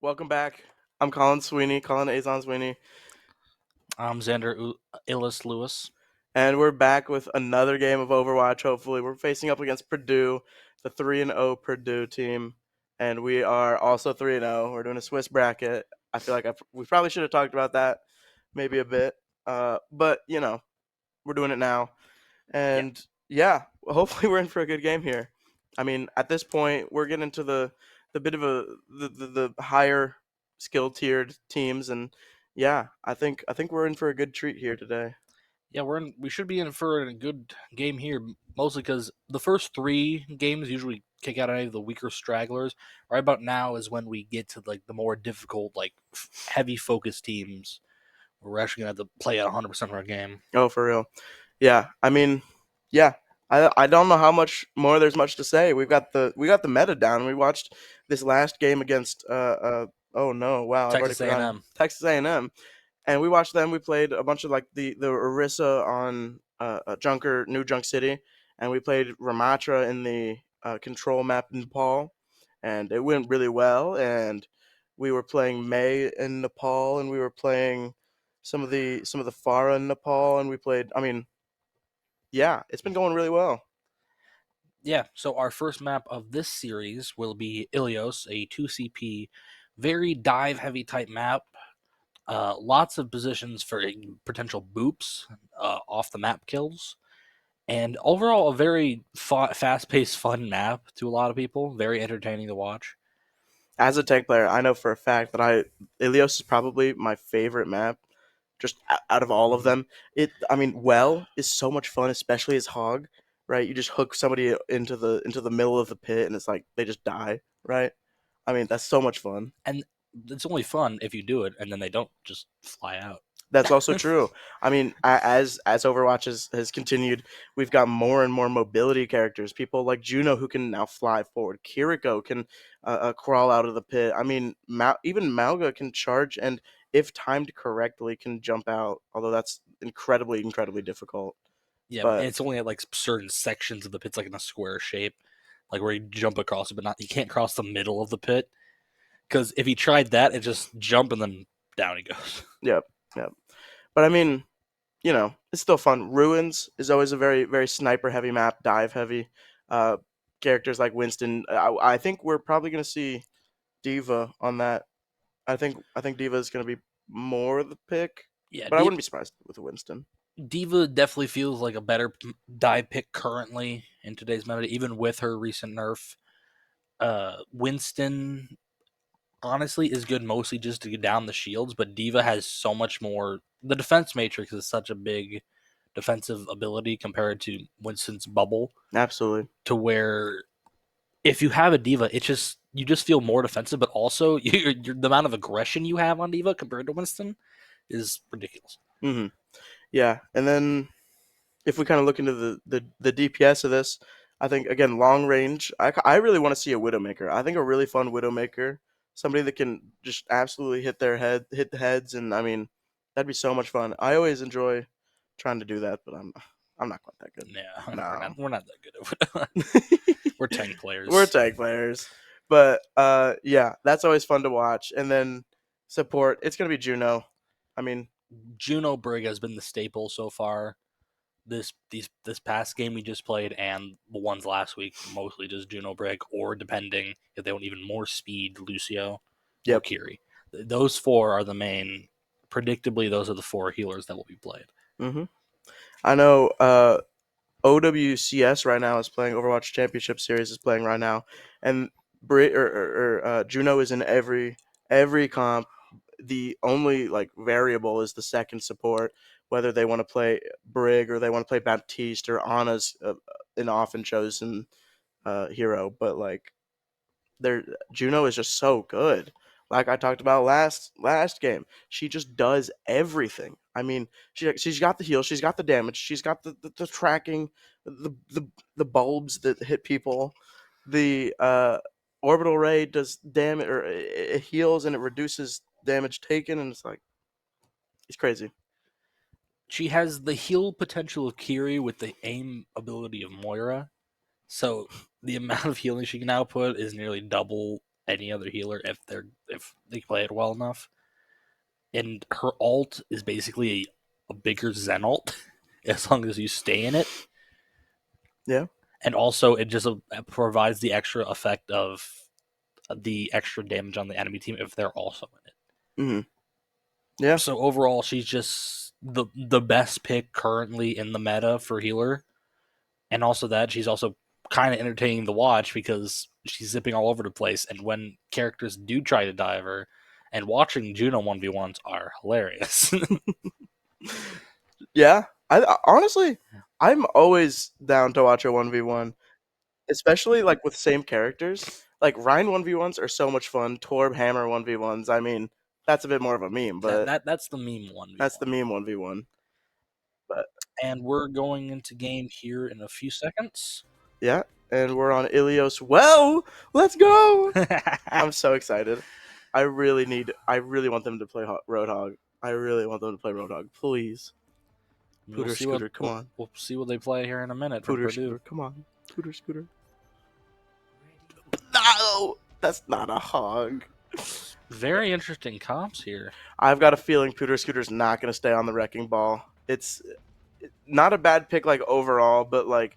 Welcome back. I'm Colin Sweeney, Colin Azon Sweeney, I'm Xander Illis Lewis. and we're back with another game of Overwatch. Hopefully, we're facing up against Purdue, the 3-0 Purdue team, and we are also 3-0. We're doing a Swiss bracket. I feel like we probably should have talked about that maybe a bit, but we're doing it now. Yeah, And yeah, hopefully we're in for a good game here. I mean, at this point, we're getting into the bit of the higher skill tiered teams, and yeah, I think we're in for a good treat here today. yeah, we should be in for a good game here, mostly because the first three games usually kick out any of the weaker stragglers. Right about now is when we get to like the more difficult, like heavy focus teams, where we're actually gonna have to play at 100% of our game. Oh, for real. Yeah, I mean, yeah. I don't know how much more there's much to say. We got the meta down. We watched this last game against oh no, wow, I've already Texas forgotten. A&M. Texas A&M. And we watched them. We played a bunch of like the Orisa on Junker New Junk City, and we played Ramatra in the control map in Nepal, and it went really well. And we were playing May in Nepal, and we were playing some of the Farah in Nepal, and we played. I mean, yeah, it's been going really well. Yeah, so our first map of this series will be Ilios, a 2CP, very dive heavy type map. Lots of positions for potential boops, off the map kills, and overall a very fast paced, fun map to a lot of people. Very entertaining to watch. As a tank player, I know for a fact that Ilios is probably my favorite map just out of all of Mhm. them. I mean, well is so much fun, especially as Hog, right? You just hook somebody into the middle of the pit, and it's like they just die, right? I mean, that's so much fun. And it's only fun if you do it, and then they don't just fly out. That's also true. I mean, as Overwatch has continued, we've got more and more mobility characters. People like Juno who can now fly forward. Kiriko can crawl out of the pit. I mean, even Malga can charge and, if timed correctly, can jump out. Although that's incredibly, incredibly difficult. Yeah, and But it's only at like certain sections of the pit's like in a square shape, like where you jump across it, but not you can't cross the middle of the pit. Because if he tried that, it just jump and then down he goes. yep, yep. But I mean, it's still fun. Ruins is always a very, very sniper heavy map, dive heavy. Uh, Characters like Winston. I think we're probably gonna see Diva on that. I think Diva is going to be more the pick, Yeah, but I wouldn't be surprised with Winston. Diva definitely feels like a better dive pick currently in today's meta, even with her recent nerf. Winston honestly is good mostly just to get down the shields, but Diva has so much more. The defense matrix is such a big defensive ability compared to Winston's bubble, Absolutely. to where if you have a Diva, it just you just feel more defensive, but also the amount of aggression you have on Diva compared to Winston is ridiculous. hmm Yeah, and then if we kind of look into the DPS of this, I think again long range. I really want to see a Widowmaker. I think a really fun Widowmaker, somebody that can just absolutely hit the heads, and I mean that'd be so much fun. I always enjoy trying to do that, but I'm not quite that good. Yeah, we're No. not that good at it. We're tank We're players. tag players. But yeah, that's always fun to watch. And then support, it's gonna be Juno. I mean, Juno Brig has been the staple so far. This past game we just played and the ones last week, mostly just Juno Brig, or depending if they want even more speed, Lucio or yep. Kiri. Those four are the main. Predictably, those are the four healers that will be played. hmm I know OWCS right now is playing Overwatch Championship Series is playing right now, and Juno is in every comp. The only like variable is the second support, whether they want to play Brig or they want to play Baptiste or Anna's an often chosen hero. But like there Juno is just so good. Like I talked about last game, she just does everything. I mean, she's got the heal, she's got the damage, she's got the tracking, the bulbs that hit people, the orbital ray does damage or it heals and it reduces damage taken, and it's like it's crazy. She has the heal potential of Kiri with the aim ability of Moira. So the amount of healing she can output is nearly double any other healer if they play it well enough. And her ult is basically a bigger Zen ult as long as you stay in it. Yeah. And also, it just provides the extra effect of the extra damage on the enemy team if they're also in it. Mm-hmm. Yeah. So overall, she's just the best pick currently in the meta for healer, and also that she's also kind of entertaining to watch because she's zipping all over the place. And when characters do try to dive her, and watching Juno 1v1s are hilarious. Yeah. Honestly, I'm always down to watch a 1v1, especially like with same characters. Like Ryan 1v1s are so much fun. Torb Hammer 1v1s. I mean, that's a bit more of a meme, but that's the meme 1v1. that's the meme 1v1. But And we're going into game here in a few seconds. yeah, and we're on Ilios. Well, let's go. I'm so excited. I really want them to play Roadhog. I really want them to play Roadhog. Please. Pooter Scooter, come on. We'll see what they play here in a minute from Pooter Purdue. Scooter, come on. Pooter Scooter. No, that's not a hog. Very interesting comps here. I've got a feeling Pooter Scooter's not going to stay on the Wrecking Ball. It's not a bad pick like overall, but like,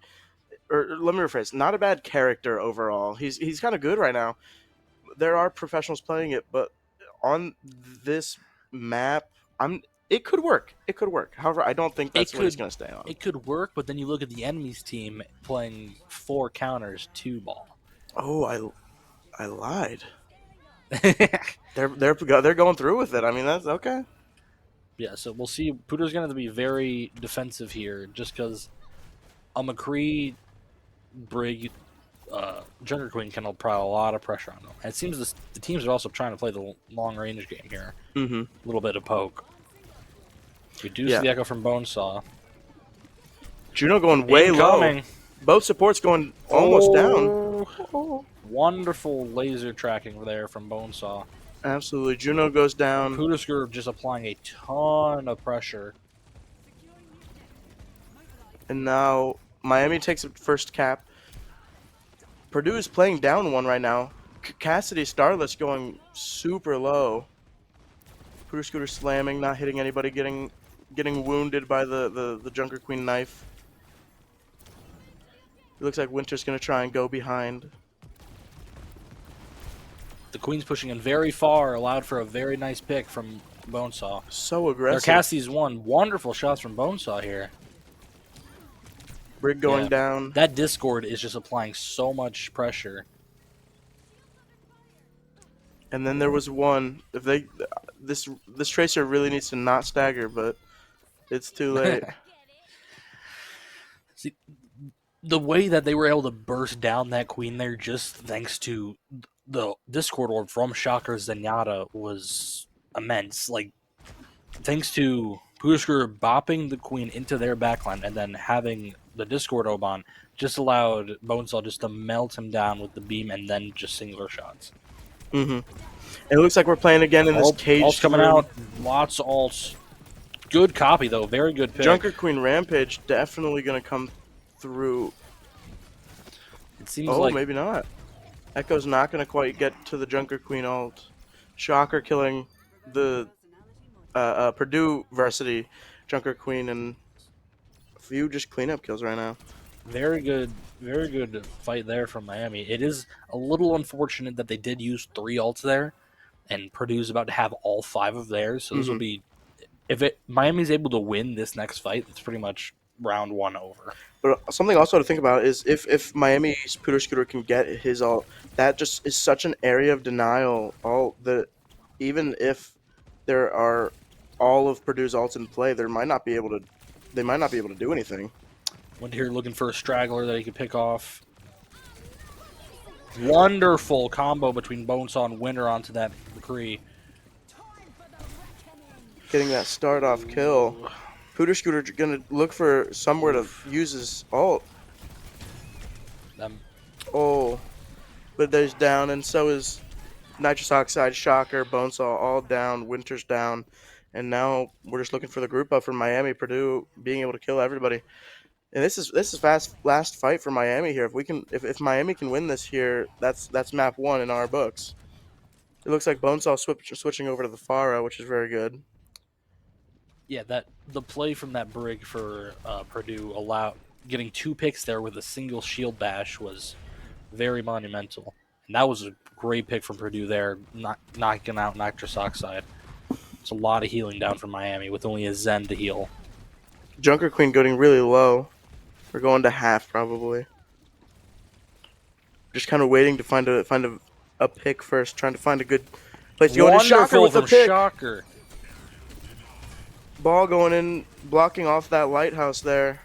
or let me rephrase, not a bad character overall. He's kind of good right now. There are professionals playing it, but on this map, it could work. It could work. However, I don't think that's what he's going to stay on. It could work, but then you look at the enemy's team playing 4 counters, 2 ball. Oh, I lied. They're going through with it. I mean, that's okay. Yeah, so we'll see. Pooter's going to be very defensive here, just because a McCree Brig Junker Queen can apply a lot of pressure on them. And it seems the teams are also trying to play the long range game here. Mm-hmm. A little bit of poke. We do see the echo from Bonesaw. Juno going way low. Both supports going almost down. Wonderful laser tracking there from Bonesaw. Absolutely. Juno goes down. Pootersker just applying a ton of pressure. And now Miami takes a first cap. Purdue is playing down one right now. Cassidy Starless going super low. Pooter Scooter slamming, not hitting anybody, getting wounded by the Junker Queen knife. It looks like Winter's going to try and go behind. The Queen's pushing in very far, allowed for a very nice pick from Bonesaw. So aggressive. Cassie's won. Wonderful shots from Bonesaw here. Brig going down. That Discord is just applying so much pressure. And then there was one. If this Tracer really needs to not stagger, but it's too late. See, the way that they were able to burst down that Queen there, just thanks to the Discord orb from Shocker Zenyatta, was immense. Like, thanks to Pootersker bopping the Queen into their backline and then having the Discord orb on, just allowed Bonesaw just to melt him down with the beam and then just singular shots. Mm-hmm. It looks like we're playing again in this cage. Ults coming out. Lots of ults. Good copy, though. Very good pick. Junker Queen Rampage definitely going to come through. It seems like... maybe not. Echo's not going to quite get to the Junker Queen ult. Shocker killing the Purdue Varsity Junker Queen, and a few just cleanup kills right now. Very good fight there from Miami. It is a little unfortunate that they did use 3 ults there, and Purdue's about to have all 5 of theirs. So this will be, if Miami's able to win this next fight, it's pretty much round 1 over. But something also to think about is if Miami's Pooter Scooter can get his ult, that just is such an area of denial ult that even if there are all of Purdue's ults in play, they might not be able to do anything. Went here looking for a straggler that he could pick off. Wonderful combo between Bonesaw and Winter onto that McCree. Getting that start off kill. Pooter Scooter gonna look for somewhere to use his ult. But there's down, and so is Nitrous Oxide, Shocker, Bonesaw, all down. Winter's down, and now we're just looking for the group up from Miami. Purdue being able to kill everybody. And this is fast last fight for Miami here. If Miami can win this here, that's map 1 in our books. It looks like Bonesaw switching over to the Pharah, which is very good. Yeah, that the play from that brig for Purdue getting 2 picks there with a single shield bash was very monumental. And that was a great pick from Purdue there, knocking out nitrous oxide. It's a lot of healing down from Miami with only a Zen to heal. Junker Queen going really low. We're going to half probably. Just kind of waiting to find a pick first, trying to find a good place to go into. Shocker with the pick. Shocker. Ball going in, blocking off that lighthouse there.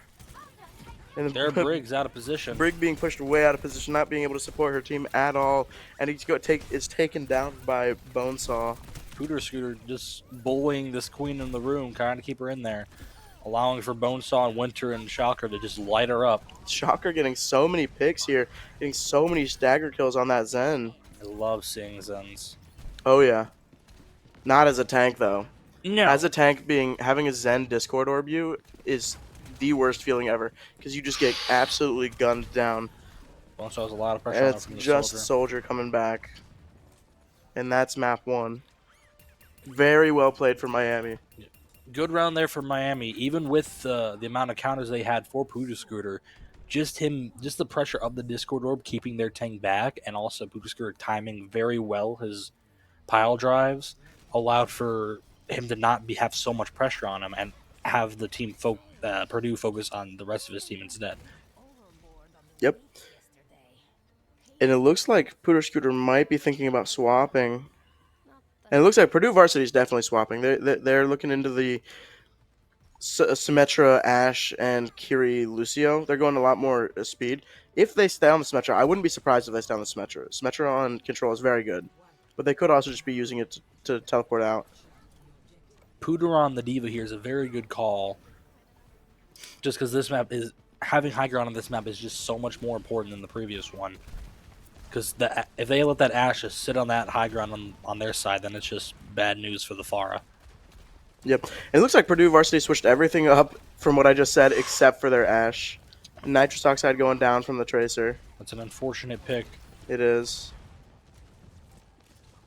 And their Brig's out of position. Brig being pushed way out of position, not being able to support her team at all, and is taken down by Bonesaw. Pooter Scooter just bullying this queen in the room, trying to keep her in there, allowing for Bonesaw and Winter and Shocker to just light her up. Shocker getting so many picks here, getting so many stagger kills on that Zen. I love seeing Zens. Oh yeah, not as a tank though. No. As a tank, having a Zen Discord orb you is the worst feeling ever because you just get absolutely gunned down. Bonesaw has a lot of pressure And on it's from the just soldier coming back, and that's map 1. Very well played for Miami. Good round there for Miami, even with the amount of counters they had for Pooter Scooter. Just the pressure of the Discord orb keeping their tank back, and also Pooter Scooter timing very well his pile drives allowed for him to not have so much pressure on him and have the team Purdue focus on the rest of his team instead. Yep. And it looks like Pooter Scooter might be thinking about swapping. And it looks like Purdue Varsity is definitely swapping. They're looking into the Symmetra, Ash, and Kiri Lucio. They're going a lot more speed. If they stay on the Symmetra, I wouldn't be surprised if they stay on the Symmetra. Symmetra on control is very good. But they could also just be using it to teleport out. Pooter on the D.Va here is a very good call. Just because this map is having high ground on this map is just so much more important than the previous one. Because if they let that Ash just sit on that high ground on their side, then it's just bad news for the Pharah. Yep. It looks like Purdue Varsity switched everything up from what I just said except for their Ash. Nitrous Oxide going down from the Tracer. That's an unfortunate pick. It is.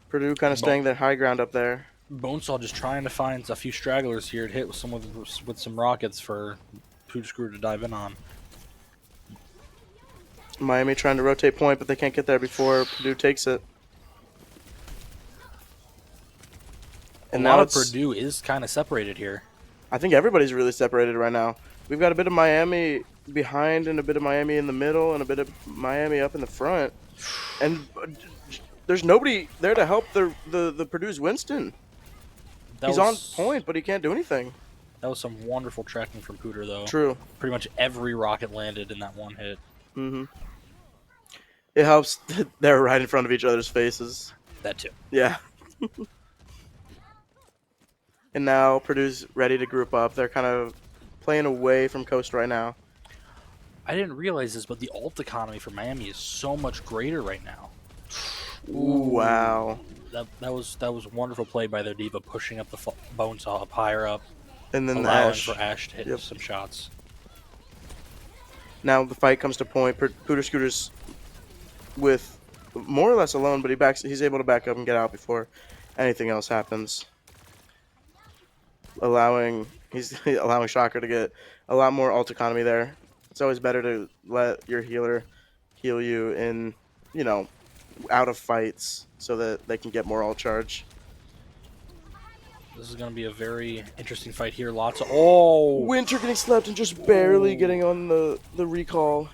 Purdue kind of staying their high ground up there. Bonesaw just trying to find a few stragglers here to hit with some rockets for Pooter Scooter to dive in on. Miami trying to rotate point, but they can't get there before Purdue takes it. And now Purdue is kind of separated here. I think everybody's really separated right now. We've got a bit of Miami behind and a bit of Miami in the middle and a bit of Miami up in the front. And there's nobody there to help the Purdue's Winston. He's on point, but he can't do anything. That was some wonderful tracking from Pooter, though. True. Pretty much every rocket landed in that one hit. Mm-hmm. It helps that they're right in front of each other's faces. That too. Yeah. And now Purdue's ready to group up. They're kind of playing away from Coast right now. I didn't realize this, but the ult economy for Miami is so much greater right now. Ooh, wow. That was a wonderful play by their D.Va, pushing up the Bonesaw up higher up, and then allowing for Ash to hit some shots. Now the fight comes to point. Pooter Scooter's with more or less alone, but he's able to back up and get out before anything else happens. He's allowing Shocker to get a lot more ult economy there. It's always better to let your healer heal you in, out of fights so that they can get more ult charge. This is going to be a very interesting fight here. Lots of... Oh! Winter getting slept and just barely getting on the recall.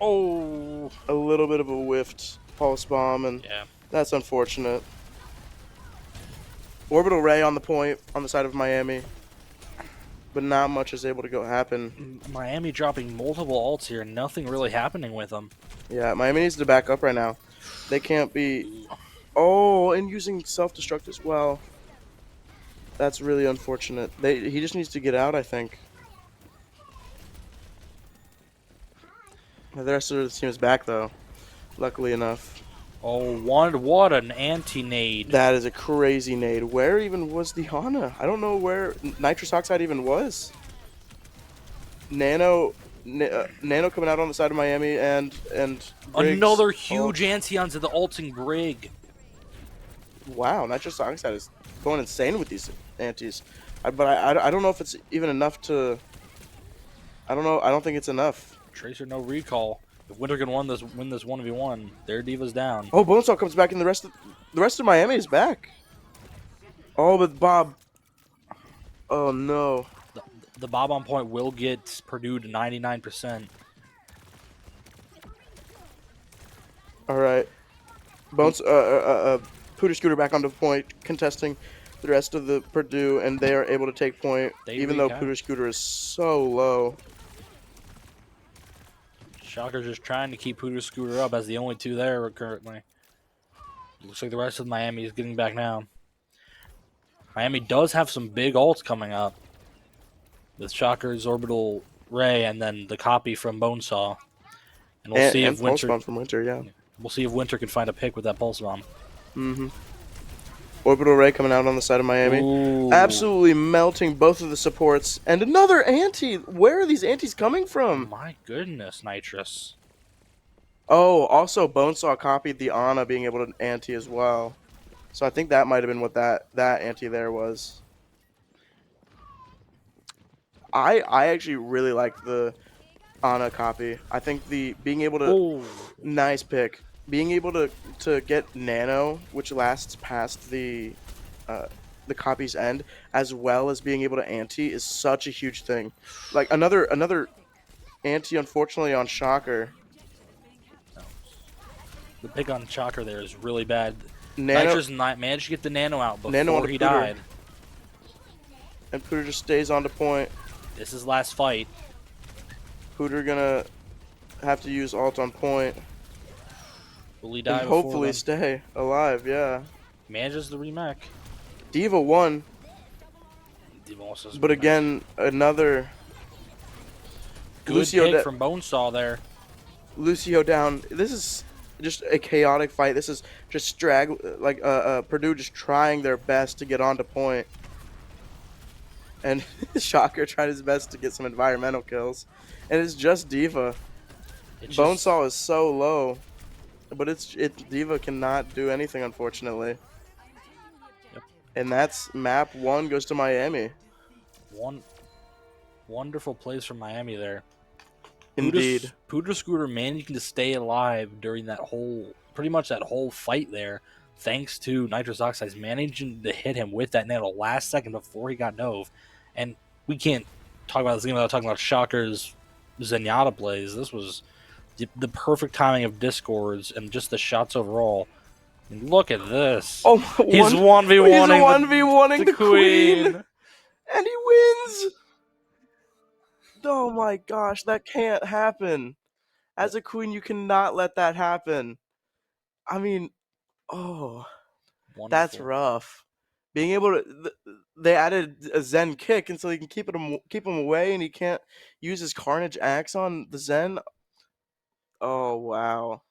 Oh! A little bit of a whiffed pulse bomb, and that's unfortunate. Orbital Ray on the point on the side of Miami, but not much is able to happen. Miami dropping multiple ults here, nothing really happening with them. Yeah, Miami needs to back up right now. They can't be... Oh, and using self-destruct as well. That's really unfortunate. He just needs to get out, I think. The rest of the team is back, though. Luckily enough. Oh, what an anti-nade. That is a crazy nade. Where even was the Hana? I don't know where Nitrous Oxide even was. Nano coming out on the side of Miami and Briggs. Another Oh, huge anti onto the ulting Brig. wow, Nitrous Oxide is going insane with these antis. But I don't know if it's even enough to. I don't know. I don't think it's enough. Tracer no recall. If Winter can win this 1v1, their Diva's down. Oh, Bonesaw comes back, and the rest of Miami is back. Oh, but Bob. Oh no. The Bob on point will get Purdue to 99%. All right. Pooter Scooter back onto point, contesting the rest of the Purdue, and they are able to take point, even though Pooter Scooter is so low. Shocker's just trying to keep Pooter Scooter up as the only two there currently. Looks like the rest of Miami is getting back now. Miami does have some big ults coming up with Shocker's Orbital Ray and then the copy from Bonesaw. And we'll see if Winter Pulse Bomb from Winter, yeah. We'll see if Winter can find a pick with that Pulse Bomb. Mm-hmm. Orbital Ray coming out on the side of Miami. Ooh. Absolutely melting both of the supports. And another anti. Where are these antis coming from? My goodness, Nitrous. Oh, also Bonesaw copied the Ana being able to anti as well. So I think that might have been what that anti there was. I actually really like the Ana copy. I think the being able to nice pick. Being able to get Nano, which lasts past the copy's end, as well as being able to anti is such a huge thing. Like another anti, unfortunately, on Shocker. The pick on Shocker there is really bad. Nano, Nitrous managed to get the Nano out before he died. And Pooter just stays on to point. This is last fight. Pooter gonna have to use ult on point. Will he die and hopefully stay alive, yeah. Manages the remake. Diva won. Diva also but again, another good Lucio pick from Bonesaw there. Lucio down. This is just a chaotic fight. This is just Purdue just trying their best to get onto point. And Shocker tried his best to get some environmental kills. And it's just Diva. Bonesaw is so low. But Diva cannot do anything, unfortunately. Yep. And that's map 1 goes to Miami. One wonderful plays from Miami there. Indeed. Pooter Scooter managing to stay alive during pretty much that whole fight there, thanks to Nitrous Oxide's managing to hit him with that nano last second before he got Nove. And we can't talk about this game without talking about Shocker's Zenyatta plays. This was the perfect timing of discords and just the shots overall. And look at this. Oh, he's 1v1ing the queen. And he wins. Oh my gosh, that can't happen. As a queen, you cannot let that happen. I mean, that's rough. Being able to, they added a Zen kick, and so he can keep him away, and he can't use his Carnage Axe on the Zen. Oh wow,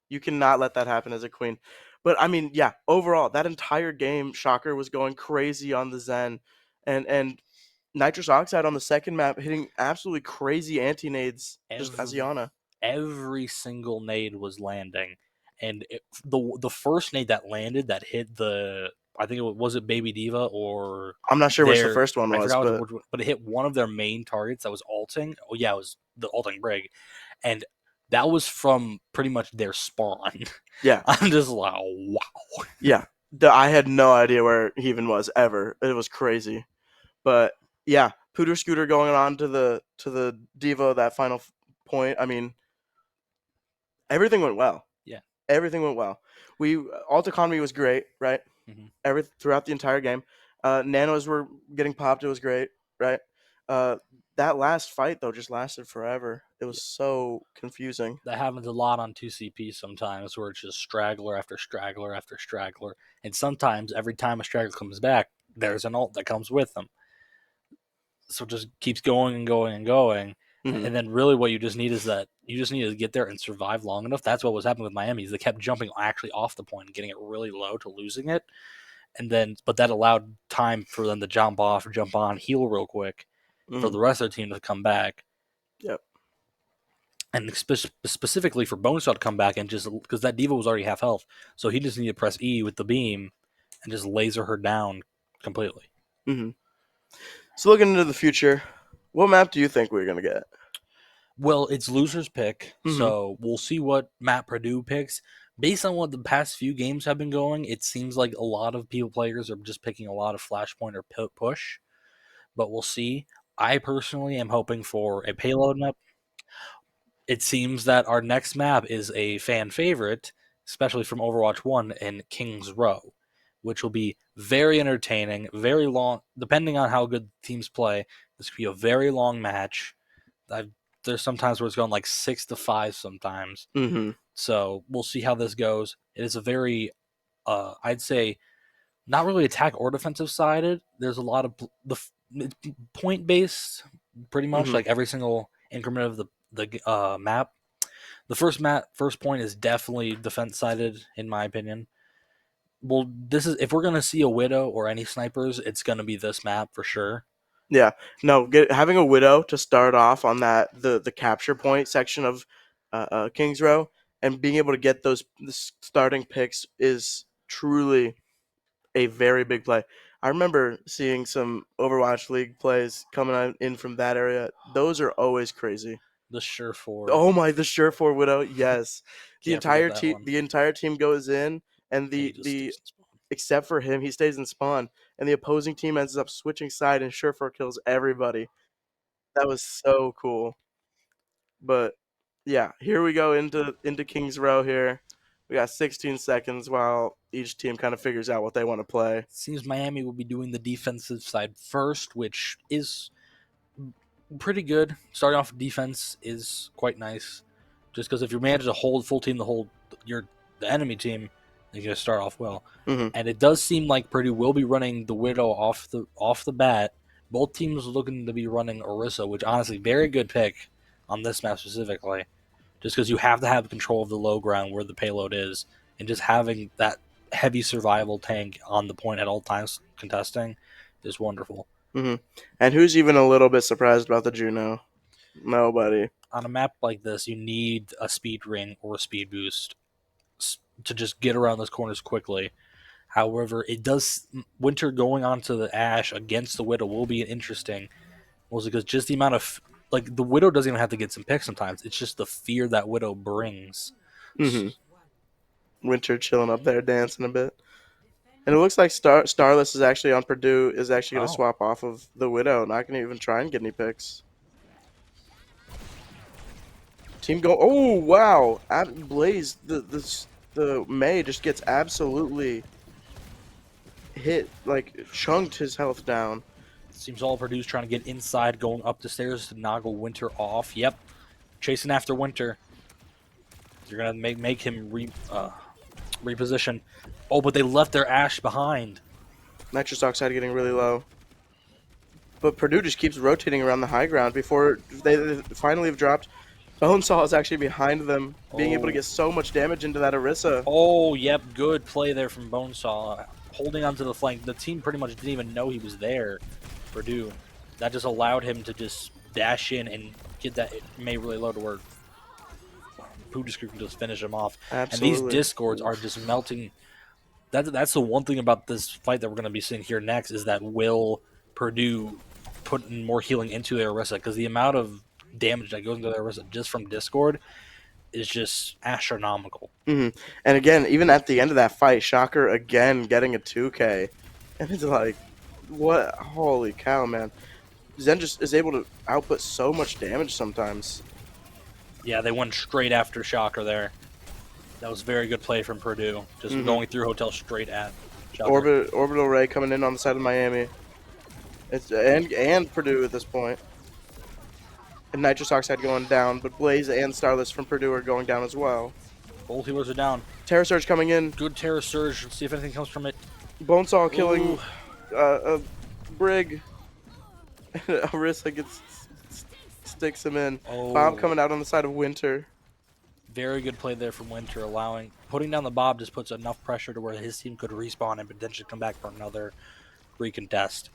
you cannot let that happen as a queen. But I mean, yeah, overall, that entire game, Shocker was going crazy on the Zen, and Nitrous Oxide on the second map hitting absolutely crazy anti-nades just Asiana. Every single nade was landing. And the first nade that landed that hit I think was it Baby Diva or... I'm not sure which the first one was. But it hit one of their main targets that was ulting. Oh yeah, it was the ulting Brig. And that was from pretty much their spawn. Yeah. I'm just like, wow. Yeah. I had no idea where he even was ever. It was crazy. But yeah, Pooter Scooter going on to the Diva, that final point. I mean, everything went well. Yeah. Everything went well. Ult economy was great, right? Mm-hmm. Throughout the entire game. Nanos were getting popped. It was great, right? That last fight, though, just lasted forever. It was so confusing. That happens a lot on 2CP sometimes, where it's just straggler after straggler after straggler. And sometimes, every time a straggler comes back, there's an ult that comes with them. So it just keeps going and going and going. Mm-hmm. And then really what you just need is that you just need to get there and survive long enough. That's what was happening with Miami. Is they kept jumping actually off the point and getting it really low to losing it. And then, but that allowed time for them to jump off, jump on, heal real quick for the rest of their team to come back. Yep. And specifically for Bonesaw to come back and just because that diva was already half health, so he just needed to press E with the beam and just laser her down completely. Hmm. So looking into the future, what map do you think we're gonna get? Well, it's loser's pick, Hmm. so we'll see what Matt Purdue picks. Based on what the past few games have been going, it seems like a lot of players are just picking a lot of flashpoint or push, but we'll see. I personally am hoping for a payload map. It seems that our next map is a fan favorite, especially from Overwatch 1 and King's Row, which will be very entertaining, very long, depending on how good teams play. This could be a very long match. I've, there's sometimes where it's going like 6-5 sometimes. Hmm. So we'll see how this goes. It is a very, I'd say, not really attack or defensive sided. There's a lot of point based, pretty much Hmm. like every single increment of the map. The first point is definitely defense sided in my opinion. Well, this is if we're gonna see a widow or any snipers, it's gonna be this map for sure. Yeah. No, having a widow to start off on the capture point section of Kings Row and being able to get those starting picks is truly a very big play. I remember seeing some Overwatch League plays coming in from that area. Those are always crazy. The sure for Oh my, the sure for widow, yes. can't forget that one. The entire team goes in, and And he the just the stays in spawn. except for him, he stays in spawn, and the opposing team ends up switching side, and sure for kills everybody. That was so cool. But yeah, here we go into Kings Row here. We got 16 seconds while each team kind of figures out what they want to play. Seems Miami will be doing the defensive side first, which is pretty good. Starting off defense is quite nice, just because if you manage to hold full team, the enemy team, you're gonna start off well. Hmm. And it does seem like Purdue will be running the Widow off the bat. Both teams looking to be running Orisa, which honestly very good pick on this map specifically, just because you have to have control of the low ground where the payload is, and just having that heavy survival tank on the point at all times contesting is wonderful. Hmm. And who's even a little bit surprised about the Juno? Nobody. On a map like this, you need a speed ring or a speed boost to just get around those corners quickly. However, it does Winter going onto the Ash against the Widow will be interesting, mostly because just the amount of like the Widow doesn't even have to get some picks sometimes. It's just the fear that Widow brings. Hmm. Winter chilling up there dancing a bit. And it looks like Starless is actually on Purdue is actually going to Oh, swap off of the Widow. Not going to even try and get any picks. Team go. Oh wow! Blaze the May just gets absolutely hit, like chunked his health down. seems all Purdue's trying to get inside, going up the stairs to noggle Winter off. Yep, chasing after Winter. You're gonna make him reposition. Oh, but they left their Ash behind. Nitrous oxide getting really low. But Purdue just keeps rotating around the high ground before they finally have dropped. Bonesaw is actually behind them, being able to Oh, get so much damage into that Orisa. oh, yep, good play there from Bonesaw, holding onto the flank. The team pretty much didn't even know he was there. Purdue, that just allowed him to just dash in and get that May really low to where Pudisku can just finish him off. And these Absolutely. discords are just melting. That's the one thing about this fight that we're going to be seeing here next is that will Purdue put more healing into their Orisa, because the amount of damage that goes into their Orisa just from Discord is just astronomical. Hmm. And again, even at the end of that fight, Shocker again getting a 2K. And it's like, what? Holy cow, man. Zen just is able to output so much damage sometimes. Yeah, they went straight after Shocker there. That was very good play from Purdue, just Hmm. going through Hotel straight at Shocker. Orbital Ray coming in on the side of Miami. And Purdue at this point. And Nitrous Oxide going down, but Blaze and Starless from Purdue are going down as well. Both healers are down. Terror Surge coming in. Good Terror Surge. Let's see if anything comes from it. Bonesaw killing Ooh, Brig. Orisa sticks him in. Bob oh, coming out on the side of Winter. very good play there from Winter, putting down the Bob just puts enough pressure to where his team could respawn and potentially come back for another recontest.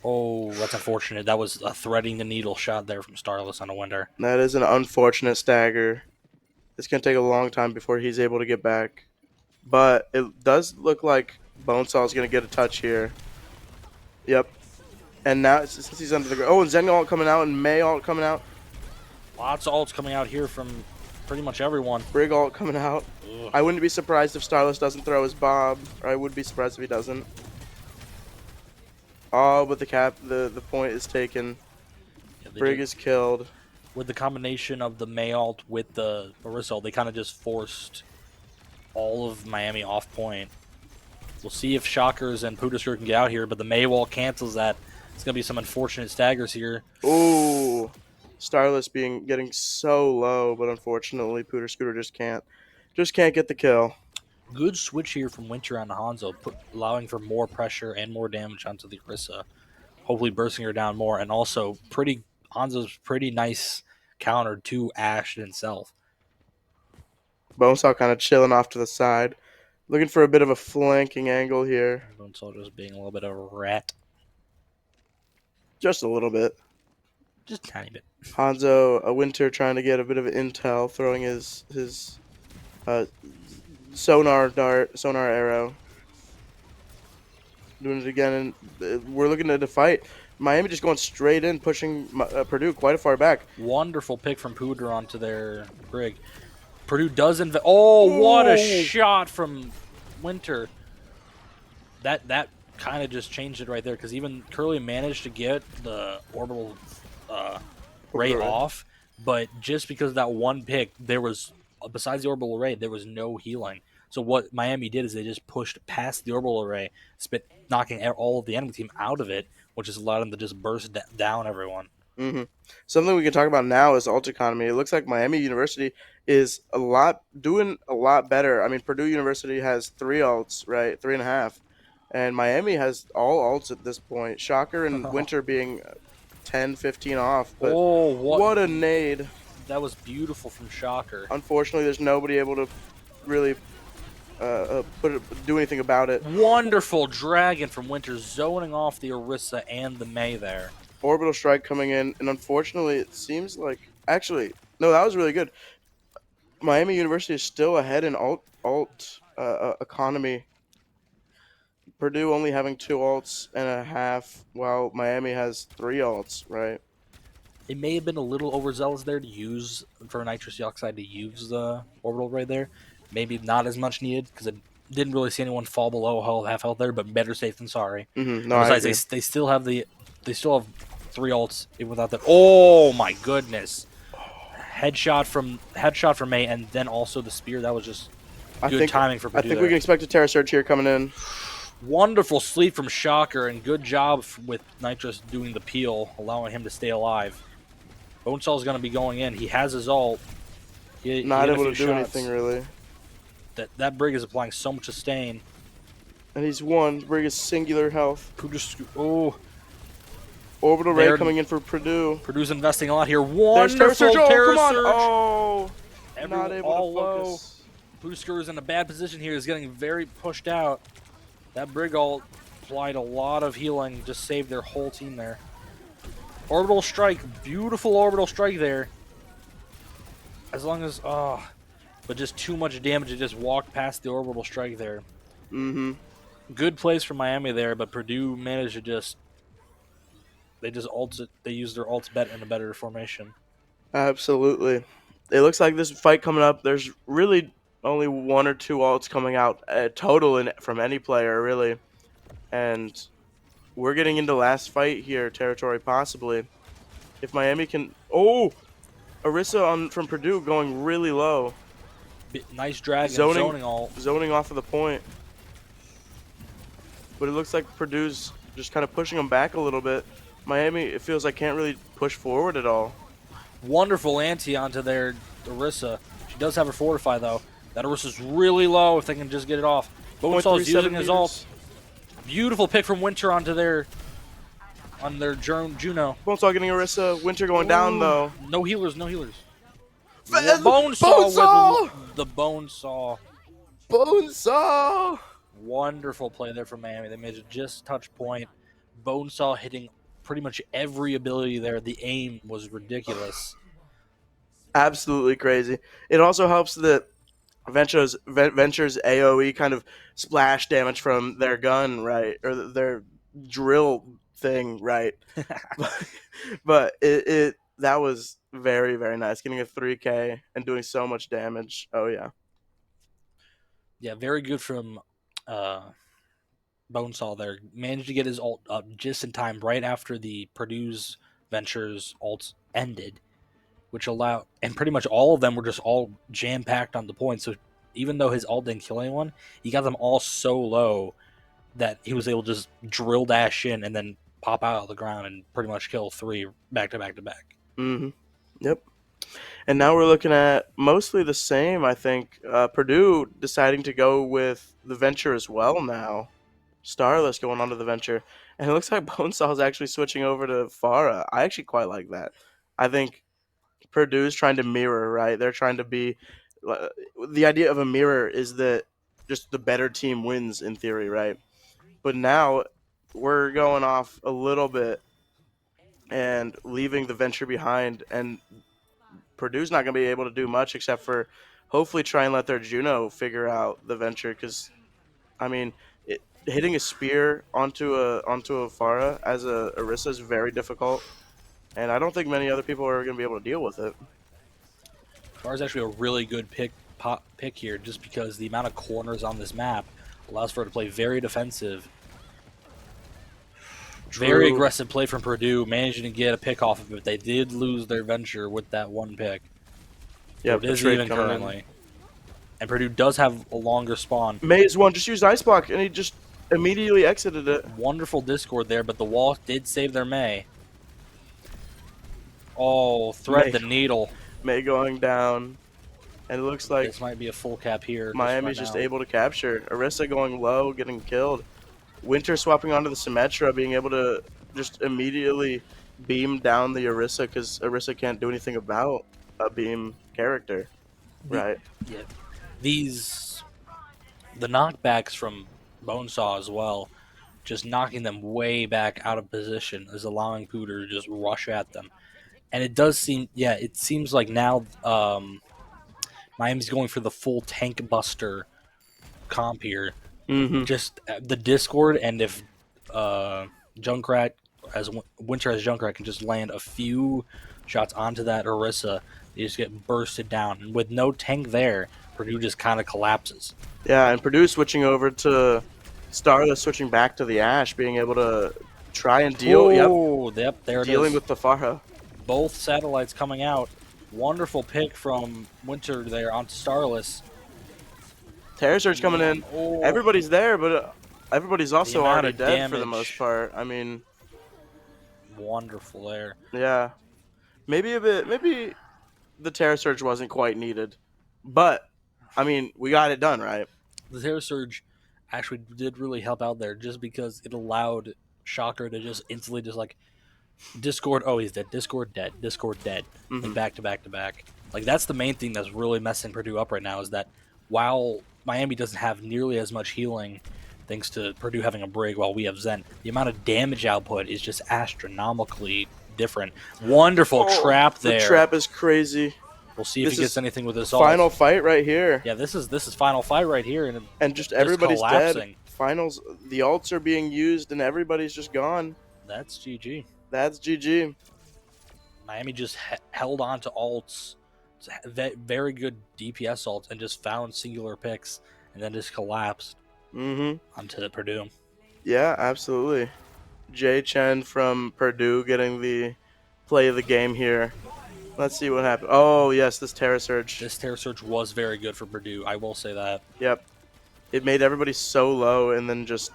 Oh, that's unfortunate. That was a threading the needle shot there from Starless on a Winter. That is an unfortunate stagger. It's going to take a long time before he's able to get back. But it does look like Bonesaw is going to get a touch here. Yep. And now, since he's under the ground. Oh, and Zen ult coming out and May ult coming out. Lots of ults coming out here from pretty much everyone. Brig ult coming out. Ugh. I wouldn't be surprised if Starless doesn't throw his Bob. Or I would be surprised if he doesn't. Oh, but the point is taken. Yeah, Brig is killed. With the combination of the May ult with the Orisa ult, they kind of just forced all of Miami off point. We'll see if Shockers and Purdue can get out here, but the May wall cancels that. It's going to be some unfortunate staggers here. Ooh. Starless getting so low, but unfortunately Pooter Scooter just can't get the kill. Good switch here from Winter on Hanzo, allowing for more pressure and more damage onto the Orisa. Hopefully bursting her down more, and also Hanzo's pretty nice counter to Ashe himself. Bonesaw kind of chilling off to the side. Looking for a bit of a flanking angle here. Bonesaw just being a little bit of a rat. Just a little bit. Just a tiny bit. Hanzo, a Winter trying to get a bit of intel, throwing his sonar arrow. Doing it again, and we're looking at a fight. Miami just going straight in, pushing Purdue quite far back. Wonderful pick from Pooter onto their Brig. Purdue does invest. Oh, what a shot from Winter. That kind of just changed it right there, because even Curly managed to get the orbital ray off, but just because of that one pick, there was, besides the orbital array, there was no healing. So what Miami did is they just pushed past the orbital array, knocking all of the enemy team out of it, which has allowed them to just burst down everyone. Mm-hmm. Something we can talk about now is ult economy. It looks like Miami University is doing a lot better. I mean, Purdue University has 3 ults, right? 3.5. And Miami has all ults at this point. Shocker and Winter being 10, 15 off. But what a nade. That was beautiful from Shocker. Unfortunately, there's nobody able to really do anything about it. Wonderful dragon from Winter, zoning off the Orisa and the May there. Orbital strike coming in, and unfortunately, it seems like actually no, that was really good. Miami University is still ahead in ult economy. Purdue only having 2 ults and a half, while Miami has 3 ults. Right. It may have been a little overzealous there for nitrous dioxide to use the orbital ray there. Maybe not as much needed, because I didn't really see anyone fall below half health there, but better safe than sorry. Mm-hmm. No, besides, they still have 3 ults even without that. Oh my goodness! Headshot from May, and then also the spear. That was just good timing for Purdue. I think we can expect a Terra Surge here coming in. Wonderful sleep from Shocker, and good job with Nitrous doing the peel, allowing him to stay alive. Bonesaw is going to be going in. He has his ult. Not able to do anything really. That Brig is applying so much sustain. And he's won. Brig is singular health. Oh. Orbital ray coming in for Purdue. Purdue's investing a lot here. Wonderful Terra Surge. Oh, not able to focus. Boosker is in a bad position here. He's getting very pushed out. That Brig ult applied a lot of healing, just saved their whole team there. Orbital strike, beautiful orbital strike there. As long as, but just too much damage to just walk past the orbital strike there. Mm-hmm. Good plays from Miami there, but Purdue managed to they used their ults in a better formation. Absolutely. It looks like this fight coming up, there's really only 1 or 2 ults coming out total from any player, really. And we're getting into last fight here, territory possibly. If Miami can... Oh! Orisa from Purdue going really low. Nice dragon, zoning ult. Zoning off of the point. But it looks like Purdue's just kind of pushing them back a little bit. Miami, it feels like, can't really push forward at all. Wonderful anti onto their Orisa. She does have her fortify, though. That Orisa's really low if they can just get it off. Bonesaw's using his ult. Beautiful pick from Winter on their Juno. Bonesaw getting Orisa. Winter going down, though. No healers. Bonesaw with the Bonesaw. Bonesaw! Wonderful play there from Miami. They made it just touch point. Bonesaw hitting pretty much every ability there. The aim was ridiculous. Absolutely crazy. It also helps that Venture's AOE kind of splash damage from their gun, right, or their drill thing, right. But it that was very very nice, getting a 3K and doing so much damage. Oh yeah. Yeah, very good from Bonesaw there. Managed to get his ult up just in time, right after the Purdue's Ventures ults ended, which allowed, and pretty much all of them were just all jam packed on the point. So even though his ult didn't kill anyone, he got them all so low that he was able to just drill dash in and then pop out of the ground and pretty much kill 3 back to back to back. Mm-hmm. Yep. And now we're looking at mostly the same. I think Purdue deciding to go with the Venture as well now. Starless going onto the Venture, and it looks like Bonesaw is actually switching over to Farah. I actually quite like that. I think Purdue's trying to mirror, right? They're trying to be. The idea of a mirror is that just the better team wins in theory, right? But now we're going off a little bit and leaving the Venture behind, and Purdue's not going to be able to do much except for hopefully try and let their Juno figure out the Venture, because I mean, hitting a spear onto a Farah as a Orisa is very difficult, and I don't think many other people are going to be able to deal with it. Far is actually a really good pick here, just because the amount of corners on this map allows for it to play very defensive. True. Very aggressive play from Purdue, managing to get a pick off of it. They did lose their Venture with that one pick. Yeah, it is even currently. And Purdue does have a longer spawn. Maze one just used Ice Block, and he just immediately exited it. Wonderful Discord there, but the wall did save their Mei. Oh, thread the needle. Mei going down. And it looks like this might be a full cap here. Miami's just able to capture. Orisa going low, getting killed. Winter swapping onto the Symmetra, being able to just immediately beam down the Orisa, because Orisa can't do anything about a beam character. Right. Yeah. The knockbacks from Bonesaw as well, just knocking them way back out of position, is allowing Pooter to just rush at them. And it does seem, it seems like now Miami's going for the full tank buster comp here. Mm-hmm. Just the Discord, and if Junkrat, as Winter as Junkrat, can just land a few shots onto that Orisa, they just get bursted down. And with no tank there, Purdue just kind of collapses. Yeah, and Purdue switching over to Starless, switching back to the Ashe, being able to try and deal. Oh, yep, there it is. Dealing with the Farah. Both satellites coming out. Wonderful pick from Winter there onto Starless. Terror Surge coming in. Oh. Everybody's there, but everybody's also already dead for the most part. I mean, wonderful there. Yeah, maybe the Terror Surge wasn't quite needed, but I mean, we got it done, right? The Terror Surge actually did really help out there, just because it allowed Shocker to just instantly just like Discord, oh, he's dead. Discord dead. Discord dead. Mm-hmm. Like back to back to back. Like that's the main thing that's really messing Purdue up right now, is that while Miami doesn't have nearly as much healing, thanks to Purdue having a Brig while we have Zen, the amount of damage output is just astronomically different. Wonderful trap there. The trap is crazy. We'll see if he gets anything with this final fight right here. Yeah, this is final fight right here, and just everybody's dead. Finals, the ults are being used, and everybody's just gone. That's GG. That's GG. Miami just held on to ults, very good DPS ults, and just found singular picks, and then just collapsed onto Purdue. Yeah, absolutely. Jay Chen from Purdue getting the play of the game here. Let's see what happened. Oh, yes, this Terror Surge. This Terror Surge was very good for Purdue. I will say that. Yep. It made everybody so low and then just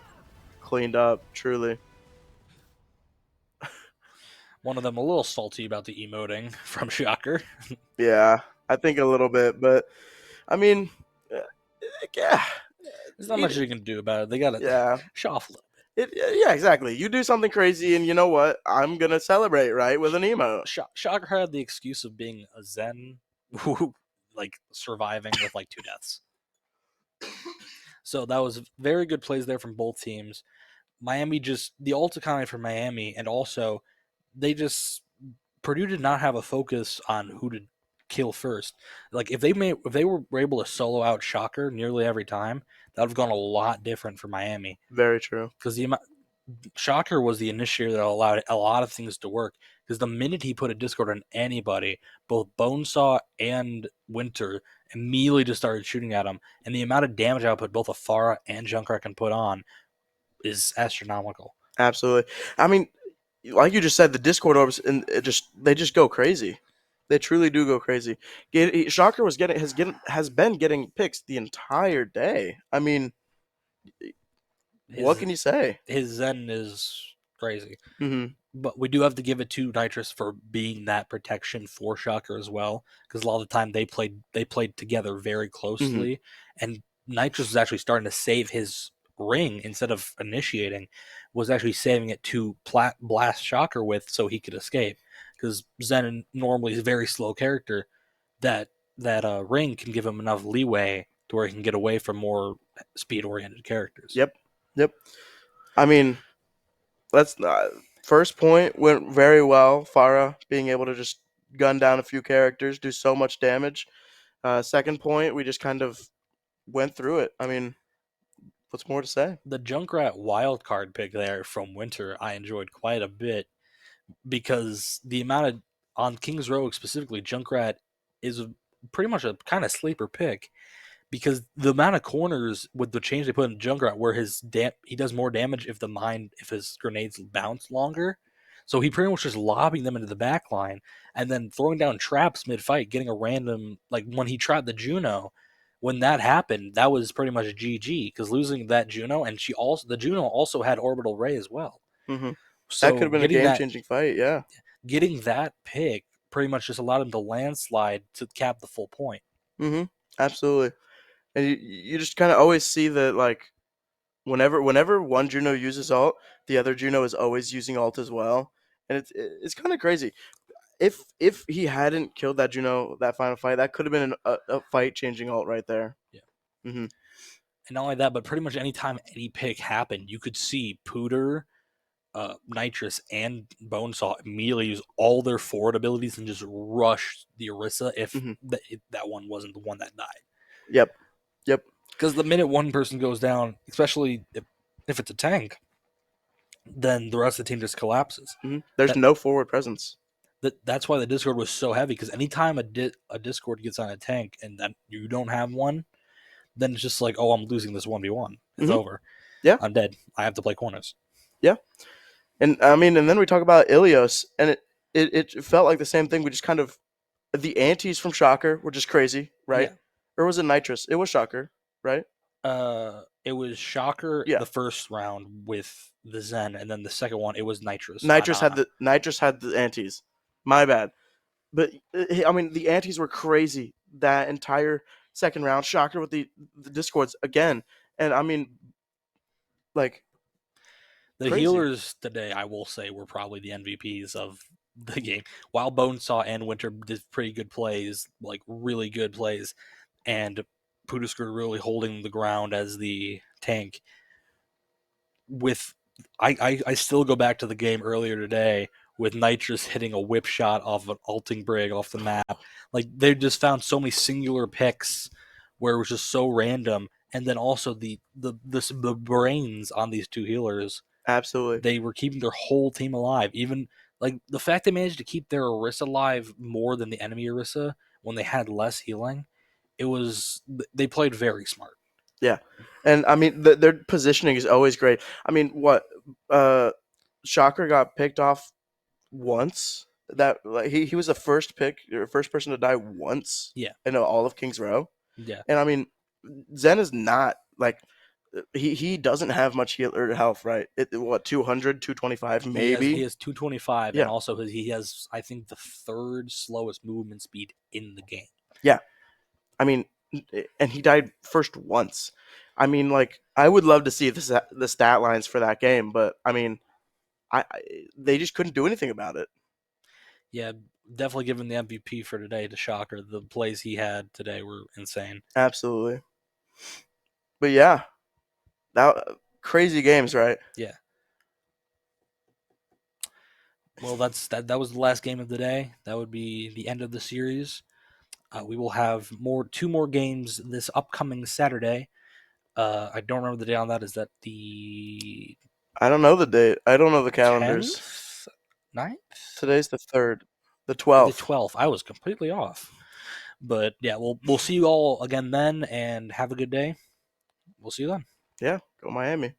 cleaned up, truly. One of them a little salty about the emoting from Shocker. Yeah, I think a little bit, but I mean, yeah. There's not much you can do about it. They got to show off a little bit. Yeah, exactly. You do something crazy, and you know what? I'm going to celebrate, right, with an emote. Shocker had the excuse of being a Zen, like, surviving with, like, 2 deaths. So that was very good plays there from both teams. Miami just the ult economy for Miami, and also they just Purdue did not have a focus on who to kill first. Like if they were able to solo out Shocker nearly every time, that would have gone a lot different for Miami Very true. because the Shocker was the initiator that allowed a lot of things to work. Because the minute he put a Discord on anybody, both Bonesaw and Winter immediately just started shooting at him, and the amount of damage output both Afara and Junkrat can put on is astronomical. Absolutely. I mean, like you just said, the Discord orbs and they just go crazy. They truly do go crazy. Shocker has been getting picks the entire day. I mean, what His can you say? his Zen is crazy. Hmm. But we do have to give it to Nitrous for being that protection for Shocker as well, because a lot of the time they played together very Hmm. closely, and Nitrous was actually starting to save his ring instead of initiating, was actually saving it to blast Shocker with so he could escape, because Zen normally is a very slow character. That ring can give him enough leeway to where he can get away from more speed oriented characters. Yep. Yep. I mean, let's not. First point went very well. Farah being able to just gun down a few characters, do so much damage. Second point, we just kind of went through it. I mean, what's more to say? The Junkrat wildcard pick there from Winter, I enjoyed quite a bit because the amount of on King's Row specifically, Junkrat is pretty much a kind of sleeper pick because the amount of corners with the change they put in Junkrat, where he does more damage if his grenades bounce longer. So he pretty much just lobbing them into the back line and then throwing down traps mid fight, getting a random like when he trapped the Juno. When that happened, that was pretty much GG because losing that Juno and the Juno also had orbital ray as well. Hmm. That could So have been a game changing fight. Yeah. getting that pick pretty much just allowed him to landslide to cap the full point. Hmm. Absolutely. And you just kind of always see that like whenever one Juno uses alt, the other Juno is always using alt as well, and it's kind of crazy. If he hadn't killed that Juno that final fight, that could have been a fight changing alt right there. Yeah. Hmm. And not only that, but pretty much anytime any pick happened, you could see Pooter, Nitrous, and Bonesaw immediately use all their forward abilities and just rush the Orisa Hmm. if that one wasn't the one that died. Yep. Yep. Because the minute one person goes down, especially if it's a tank, then the rest of the team just collapses. Hmm. There's That no forward presence. that's why the Discord was so heavy. Because anytime a Discord gets on a tank and then you don't have one, then it's just like, oh, I'm losing this 1v1. It's Hmm. over. Yeah. I'm dead. I have to play corners. Yeah. And I mean, and then we talk about Ilios, and it felt like the same thing. We just kind of the antis from Shocker were just crazy, right? Yeah. Or was it Nitrous? It was Shocker, right? It was Shocker Yeah. the first round with the Zen, and then the second one it was Nitrous on Nitrous had Ana. the antis. My bad. But I mean, the antis were crazy that entire second round. Shocker with the discords again, and I mean, like The crazy. healers today, I will say, were probably the MVPs of the game. While Bonesaw and Winter did pretty good plays, like really good plays, and Pudusker really holding the ground as the tank. With I still go back to the game earlier today with Nitrous hitting a whip shot off an alting brig off the map. Like they just found so many singular picks where it was just so random, and then also the brains on these two healers. Absolutely. They were keeping their whole team alive. Even like the fact they managed to keep their Orisa alive more than the enemy Orisa when they had less healing. It was they played very smart. Yeah, and I mean their positioning is always great. I mean, what uh, Shocker got picked off once. That like he was the first pick or first person to die once Yeah, in all of King's Row, yeah. and I mean Zen is not like he doesn't have much healer health, right? What 200, 225 He maybe. has 225 and Yeah, also he has I think the third slowest movement speed in the game. yeah. I mean, and he died first once. I mean, like I would love to see the stat lines for that game, but I mean, I they just couldn't do anything about it. Yeah, definitely giving the MVP for today to Shocker. The plays he had today were insane. Absolutely. But yeah, that crazy games, right? Yeah. Well, that was the last game of the day. That would be the end of the series. We will have two more games this upcoming Saturday. I don't remember the date on that. Is that the I don't know the date. I don't know the calendars. 10th, 9th, Today's the 3rd. The or the 12th. 12th? I was completely off. But yeah, we'll see you all again then, and have a good day. We'll see you then. Yeah, go Miami.